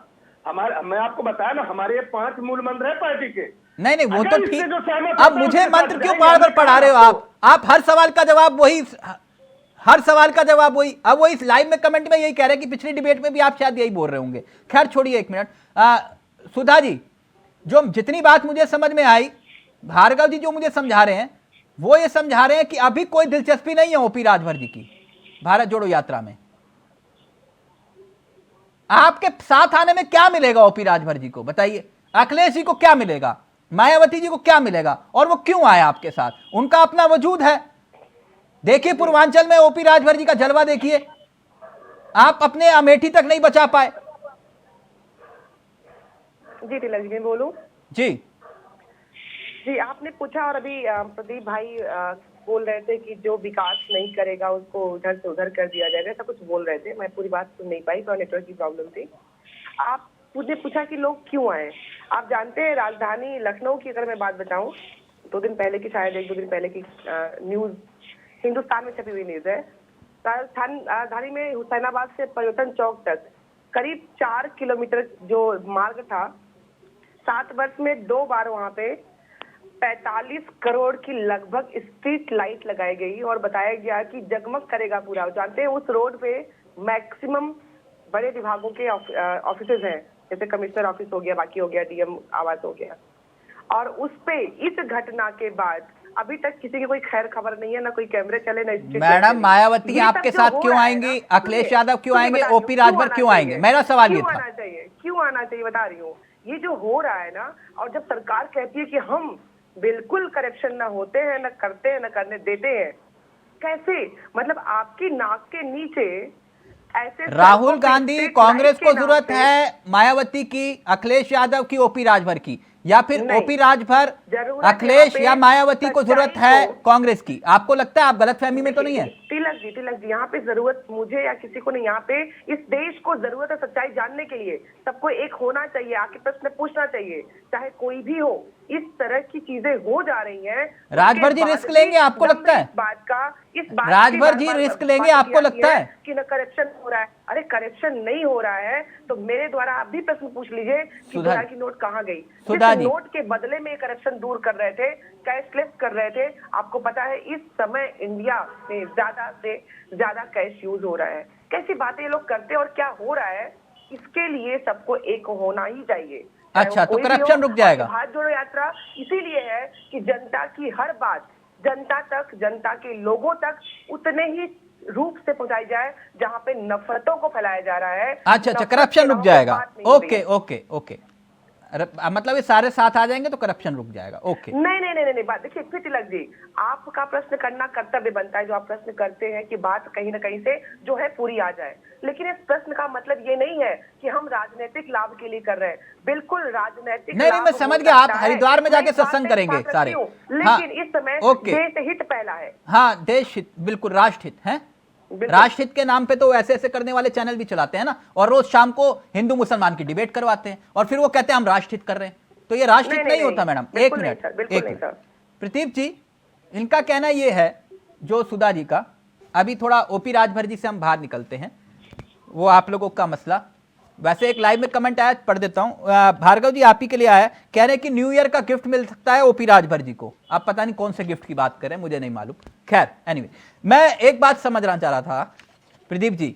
मैं आपको बताया ना, हमारे ये 5 मूल मंत्र है पार्टी के। नहीं वो तो ठीक, अब मुझे मंत्र क्यों बार बार पढ़ा रहे हो आप हर सवाल का जवाब वही, हर सवाल का जवाब वही। अब वो इस लाइव में कमेंट में यही कह रहे हैं कि पिछली डिबेट में भी आप शायद यही बोल रहे होंगे। खैर छोड़िए, एक मिनट। सुधा जी, जो जितनी बात मुझे समझ में आई, भार्गव जी जो मुझे समझा रहे हैं वो ये समझा रहे हैं कि अभी कोई दिलचस्पी नहीं है ओपी राजभर जी की भारत जोड़ो यात्रा में। आपके साथ आने में क्या मिलेगा ओपी राजभर जी को, बताइए? अखिलेश जी को क्या मिलेगा, मायावती जी को क्या मिलेगा, और वो क्यों आए आपके साथ? उनका अपना वजूद है। देखिए पूर्वांचल में ओपी राजभर जी का जलवा देखिए, आप अपने अमेठी तक नहीं बचा पाए। जी तिलक जी, मैं बोलूं? जी आपने पूछा, और अभी प्रदीप भाई बोल रहे थे कि जो विकास नहीं करेगा उसको उधर से उधर कर दिया जाएगा, ऐसा कुछ बोल रहे थे। मैं पूरी बात सुन नहीं पाई, तो नेटवर्क की प्रॉब्लम थी। आप मुझे पूछा कि लोग क्यों आए। आप जानते हैं राजधानी लखनऊ की अगर मैं बात बताऊं, 2 दिन पहले की, शायद 1-2 दिन पहले की न्यूज हिंदुस्तान में छपी हुई न्यूज है। राजधानी में हुसैनाबाद से परिवर्तन चौक तक करीब 4 किलोमीटर जो मार्ग था, 7 वर्ष में 2 बार वहां पे 45 करोड़ की लगभग स्ट्रीट लाइट लगाई गई और बताया गया कि जगमग करेगा पूरा। जानते हैं उस रोड पे मैक्सिमम बड़े विभागों के ऑफिसेज हैं, जैसे कमिश्नर ऑफिस हो गया, बाकी हो गया, डीएम आवास हो गया। और उस पे इस घटना के बाद अभी तक किसी की कोई खैर खबर नहीं है, ना कोई कैमरे चले, ना स्ट्रीट। मैडम मायावती आपके साथ क्यों आएंगी, अखिलेश यादव क्यों आएंगे, ओपी राजभर क्यों आएंगे? मेरा सवाल ये था। क्यों आना चाहिए बता रही हूँ। ये जो हो रहा है ना, और जब सरकार कहती है कि हम बिल्कुल करप्शन ना होते हैं, ना करते हैं, ना करने देते हैं, कैसे? मतलब आपकी नाक के नीचे ऐसे राहुल गांधी, कांग्रेस को जरूरत है मायावती की, अखिलेश यादव की, ओपी राजभर की, या फिर ओपी राजभर, अखिलेश या मायावती को जरूरत है कांग्रेस की? आपको लगता है आप गलतफहमी में तो नहीं है? तिलक जी, यहाँ पे जरूरत मुझे या किसी को नहीं, यहाँ पे इस देश को जरूरत है सच्चाई जानने के लिए। सबको एक होना चाहिए, आके प्रश्न पूछना चाहिए, चाहे कोई भी हो। इस तरह की चीजें हो जा रही हैं। राजभर जी रिस्क लेंगे आपको लगता है? राजभर जी रिस्क लेंगे आपको लगता है कि न करप्शन हो रहा है? अरे करप्शन नहीं हो रहा है तो मेरे द्वारा आप भी प्रश्न पूछ लीजिए कि गुड़ा की नोट कहाँ गई? नोट के बदले में करप्शन दूर कर रहे थे, कैशलेस कर रहे थे। आपको पता है इस समय इंडिया में ज्यादा से ज्यादा कैश यूज हो रहा है। कैसी बातें ये लोग करते हैं और क्या हो रहा है, इसके लिए सबको एक होना ही चाहिए। अच्छा, तो करप्शन रुक जाएगा। भारत जोड़ो यात्रा इसीलिए है कि जनता की हर बात जनता तक, जनता के लोगों तक उतने ही रूप से पहुंचाई जाए जहां पे नफरतों को फैलाया जा रहा है। अच्छा, करप्शन रुक जाएगा। ओके, मतलब ये सारे साथ आ जाएंगे तो करप्शन रुक जाएगा। ओके, नहीं, बात देखिए फिर तिलक जी, आपका प्रश्न करना कर्तव्य बनता है। जो आप प्रश्न करते हैं कि बात कहीं ना कहीं से जो है पूरी आ जाए, लेकिन इस प्रश्न का मतलब ये नहीं है कि हम राजनीतिक लाभ के लिए कर रहे हैं। बिल्कुल राजनीतिक नहीं, मैं समझ गया, आप हरिद्वार में जाके सत्संग करेंगे सारे, लेकिन इस समय देश हित पहला है। हाँ, देश हित, बिल्कुल राष्ट्र हित है। राष्ट्रहित के नाम पे तो ऐसे ऐसे करने वाले चैनल भी चलाते हैं ना, और रोज शाम को हिंदू मुसलमान की डिबेट करवाते हैं और फिर वो कहते हैं हम राष्ट्रहित कर रहे हैं। तो ये राष्ट्रहित नहीं होता मैडम। एक मिनट प्रदीप जी, इनका कहना ये है, जो सुधा जी का, अभी थोड़ा ओपी राजभर जी से हम बाहर निकलते हैं, वो आप लोगों का मसला। वैसे एक लाइव में कमेंट आया, पढ़ देता हूं। भार्गव जी आप ही के लिए आया, कह रहे हैं कि न्यू ईयर का गिफ्ट मिल सकता है ओपी राजभर जी को। आप पता नहीं कौन से गिफ्ट की बात कर रहे हैं, मुझे नहीं मालूम। खैर एनीवे, मैं एक बात समझना चाह रहा था प्रदीप जी,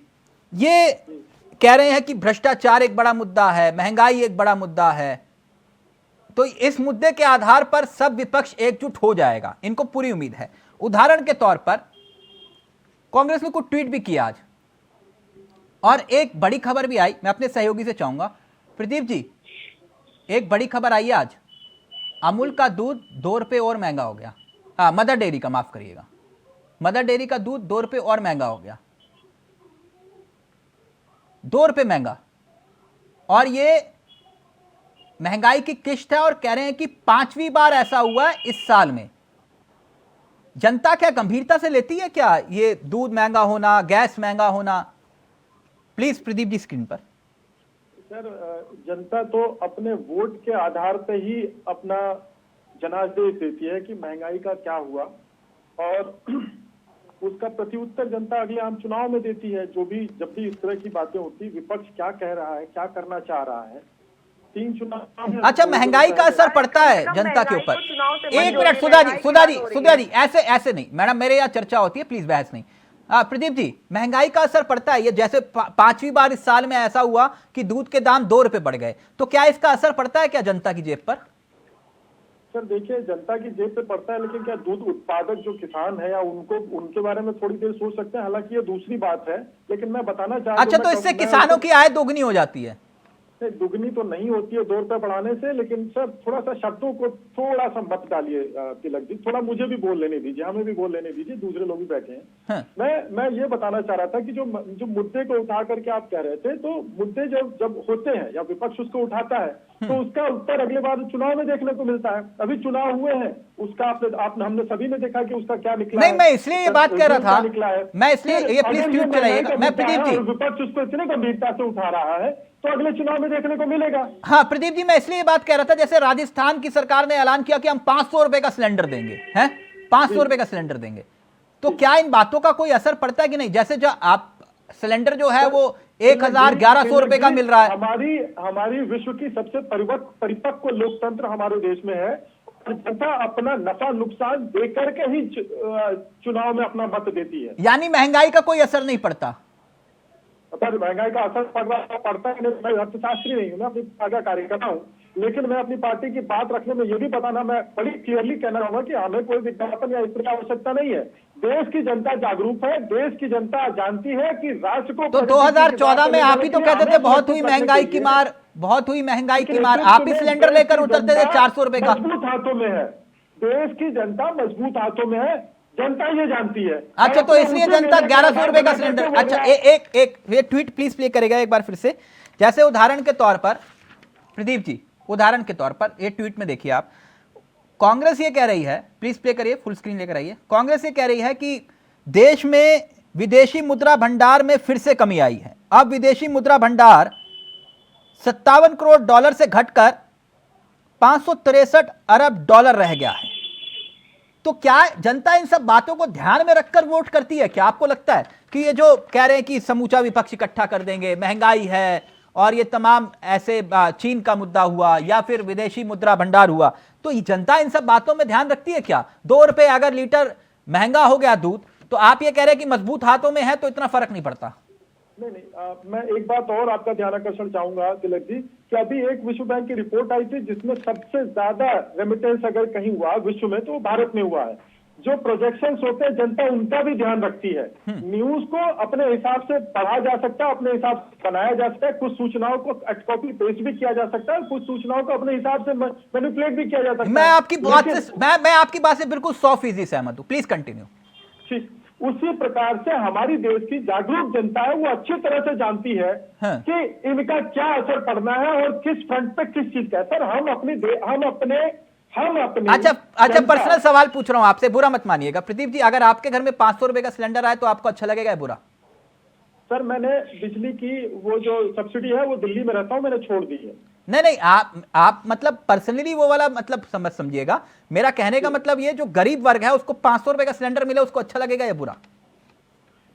ये कह रहे हैं कि भ्रष्टाचार एक बड़ा मुद्दा है, महंगाई एक बड़ा मुद्दा है, तो इस मुद्दे के आधार पर सब विपक्ष एकजुट हो जाएगा, इनको पूरी उम्मीद है। उदाहरण के तौर पर कांग्रेस ने कुछ ट्वीट भी किया आज, और एक बड़ी खबर भी आई। मैं अपने सहयोगी से चाहूंगा, प्रदीप जी एक बड़ी खबर आई है आज अमूल का दूध 2 रुपए और महंगा हो गया। मदर डेयरी का, माफ करिएगा, मदर डेयरी का दूध 2 रुपए और महंगा हो गया, 2 रुपए महंगा। और ये महंगाई की किश्त है और कह रहे हैं कि 5वीं बार ऐसा हुआ है इस साल में। जनता क्या गंभीरता से लेती है क्या ये दूध महंगा होना, गैस महंगा होना? प्लीज प्रदीप जी स्क्रीन पर। सर, जनता तो अपने वोट के आधार पे ही अपना जनादेश देती है कि महंगाई का क्या हुआ, और उसका प्रत्युत्तर जनता अगले आम चुनाव में देती है। जब भी इस तरह की बातें होती, विपक्ष क्या कह रहा है, क्या करना चाह रहा है, 3 चुनाव। अच्छा, महंगाई का असर पड़ता है जनता के ऊपर? एक मिनट सुधा जी ऐसे नहीं मैडम, मेरे यहाँ चर्चा होती है, प्लीज बहस नहीं। प्रदीप जी, महंगाई का असर पड़ता है? ये जैसे 5वीं बार इस साल में ऐसा हुआ कि दूध के दाम 2 रुपए बढ़ गए, तो क्या इसका असर पड़ता है क्या जनता की जेब पर? सर देखिए, जनता की जेब पे पड़ता है, लेकिन क्या दूध उत्पादक जो किसान है या उनके बारे में थोड़ी देर सोच सकते हैं? हालांकि ये दूसरी बात है, लेकिन मैं बताना चाहता हूं। अच्छा, तो इससे किसानों की आय दोगुनी हो जाती है? दुगनी तो नहीं होती है 2 रुपए बढ़ाने से, लेकिन सर थोड़ा सा शब्दों को थोड़ा सा मत डालिए तिलक जी, थोड़ा मुझे भी बोल लेने दीजिए, हमें भी बोल लेने दीजिए, दूसरे लोग भी बैठे हैं। हाँ। मैं ये बताना चाह रहा था कि जो मुद्दे को उठा करके आप कह रहे थे, तो मुद्दे जब होते हैं या विपक्ष उसको उठाता है, तो उसका उत्तर अगले बार चुनाव में देखने को मिलता है। अभी चुनाव हुए हैं, उसका हमने सभी ने देखा कि उसका क्या निकला। नहीं, मैं इसलिए ये बात कह रहा था, मैं इसलिए ये प्लीज ट्वीट चलाइएगा। मैं प्रदीप जी, विपक्ष उसको इतने गंभीरता से उठा रहा है, तो अगले चुनाव में देखने को मिलेगा। हाँ प्रदीप जी, मैं इसलिए बात कह रहा था, जैसे राजस्थान की सरकार ने ऐलान किया कि हम 500 रुपए का सिलेंडर देंगे, हैं 500 रुपए का सिलेंडर देंगे, तो क्या इन बातों का कोई असर पड़ता है कि नहीं? जैसे जो आप सिलेंडर जो है वो 1100 रुपए का मिल रहा है। हमारी विश्व की सबसे परिपक्व लोकतंत्र हमारे देश में है, जनता अपना नफा नुकसान देकर के ही चुनाव में अपना मत देती है। यानी महंगाई का कोई असर नहीं पड़ता? सर, महंगाई का असर पड़ता है, मैं अर्थशास्त्री नहीं हूँ, मैं अपनी आगे कार्यकर्ता हूँ, लेकिन मैं अपनी पार्टी की बात रखने में ये भी बताना, मैं बड़ी क्लियरली कहना चाहूंगा कि हमें कोई विज्ञापन या इसकी आवश्यकता नहीं है। देश की जनता जागरूक है, देश की जनता जानती है कि राष्ट्र को। तो 2014 में आप ही तो कहते थे बहुत हुई महंगाई की मार, बहुत हुई महंगाई की मार, आप ही सिलेंडर लेकर उतरते थे 400 रुपए का। मजबूत हाथों में है, देश की जनता मजबूत हाथों में है, जनता ये जानती है। अच्छा, तो इसलिए जनता 1100 रुपए का सिलेंडर। अच्छा, एक ये ट्वीट प्लीज प्ले करेगा एक बार फिर से। जैसे उदाहरण के तौर पर प्रदीप जी, उदाहरण के तौर पर ये ट्वीट में देखिए आप, कांग्रेस ये कह रही है, प्लीज प्ले करिए, फुल स्क्रीन लेकर आइए। कांग्रेस ये कह रही है कि देश में विदेशी मुद्रा भंडार में फिर से कमी आई है। अब विदेशी मुद्रा भंडार 57 करोड़ डॉलर से घटकर 563 अरब डॉलर रह गया है। तो क्या जनता इन सब बातों को ध्यान में रखकर वोट करती है? क्या आपको लगता है कि ये जो कह रहे हैं कि समूचा विपक्ष इकट्ठा कर देंगे, महंगाई है और ये तमाम ऐसे चीन का मुद्दा हुआ या फिर विदेशी मुद्रा भंडार हुआ, तो ये जनता इन सब बातों में ध्यान रखती है क्या? 2 रुपए अगर लीटर महंगा हो गया दूध, तो आप ये कह रहे हैं कि मजबूत हाथों में है तो इतना फर्क नहीं पड़ता? नहीं, मैं एक बात और आपका ध्यान आकर्षण चाहूंगा तिलक जी, कि अभी एक विश्व बैंक की रिपोर्ट आई थी जिसमें सबसे ज्यादा रेमिटेंस अगर कहीं हुआ विश्व में तो भारत में हुआ है। जो प्रोजेक्शंस होते हैं जनता उनका भी ध्यान रखती है। न्यूज को अपने हिसाब से पढ़ा जा सकता है, अपने हिसाब से बनाया जा सकता है, कुछ सूचनाओं को कॉपी पेस्ट भी किया जा सकता है, कुछ सूचनाओं को अपने हिसाब से मैनिपुलेट भी किया जा सकता है। मैं आपकी बात से बिल्कुल 100% सहमत हूं, प्लीज कंटिन्यू। ठीक, उसी प्रकार से हमारी देश की जागरूक जनता है, वो अच्छी तरह से जानती है कि इनका क्या असर पड़ना है और किस फ्रंट पे किस चीज का। सर, हम अपने अच्छा पर्सनल सवाल पूछ रहा हूं आपसे, बुरा मत मानिएगा। प्रदीप जी, अगर आपके घर में 500 रुपए का सिलेंडर आए तो आपको अच्छा लगेगा या बुरा? सर, मैंने बिजली की वो जो सब्सिडी है वो दिल्ली में रहता हूं, मैंने छोड़ दी है। नहीं, आप मतलब पर्सनली वो वाला मतलब समझिएगा। मेरा कहने का मतलब ये, जो गरीब वर्ग है उसको 500 रुपए का सिलेंडर मिले, उसको अच्छा लगेगा या बुरा?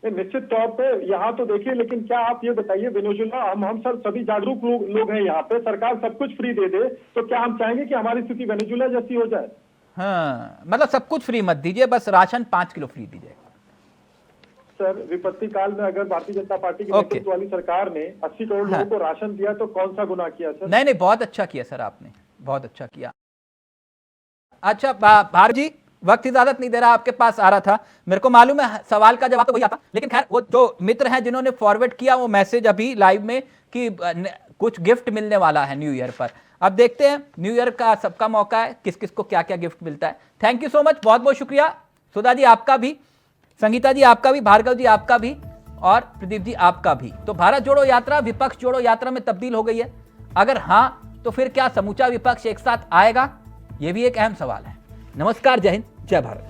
निश्चित तौर पे यहाँ तो देखिए, लेकिन क्या आप ये बताइए, वेनेजुएला हम सर सभी जागरूक लोग हैं यहाँ पे, सरकार सब कुछ फ्री दे दे, तो क्या हम चाहेंगे कि हमारी स्थिति वेनेजुएला जैसी हो जाए? हाँ, मतलब सब कुछ फ्री मत दीजिए, बस राशन 5 किलो फ्री दीजिए। सर, विपत्ति काल में अगर भारतीय जनता पार्टी की नेतृत्व वाली सरकार ने 80 करोड़ लोगों को राशन दिया तो कौन सा गुनाह किया सर? नहीं, बहुत अच्छा किया सर, आपने बहुत अच्छा किया। अच्छा भारत जी, वक्त इजाजत नहीं दे रहा, आपके पास आ रहा था, मेरे को मालूम है सवाल का जवाब तो वही आता, लेकिन खैर वो जो मित्र हैं जिन्होंने फॉरवर्ड किया वो मैसेज अभी लाइव में कि कुछ गिफ्ट मिलने वाला है न्यू ईयर पर, अब देखते हैं न्यू ईयर का सबका मौका है, किस किस को क्या क्या गिफ्ट मिलता है। थैंक यू सो मच, बहुत बहुत शुक्रिया सुधा जी आपका भी, संगीता जी आपका भी, भार्गव जी आपका भी और प्रदीप जी आपका भी। तो भारत जोड़ो यात्रा विपक्ष जोड़ो यात्रा में तब्दील हो गई है। अगर हां तो फिर क्या समूचा विपक्ष एक साथ आएगा, यह भी एक अहम सवाल है। नमस्कार, जय हिंद, जय भारत।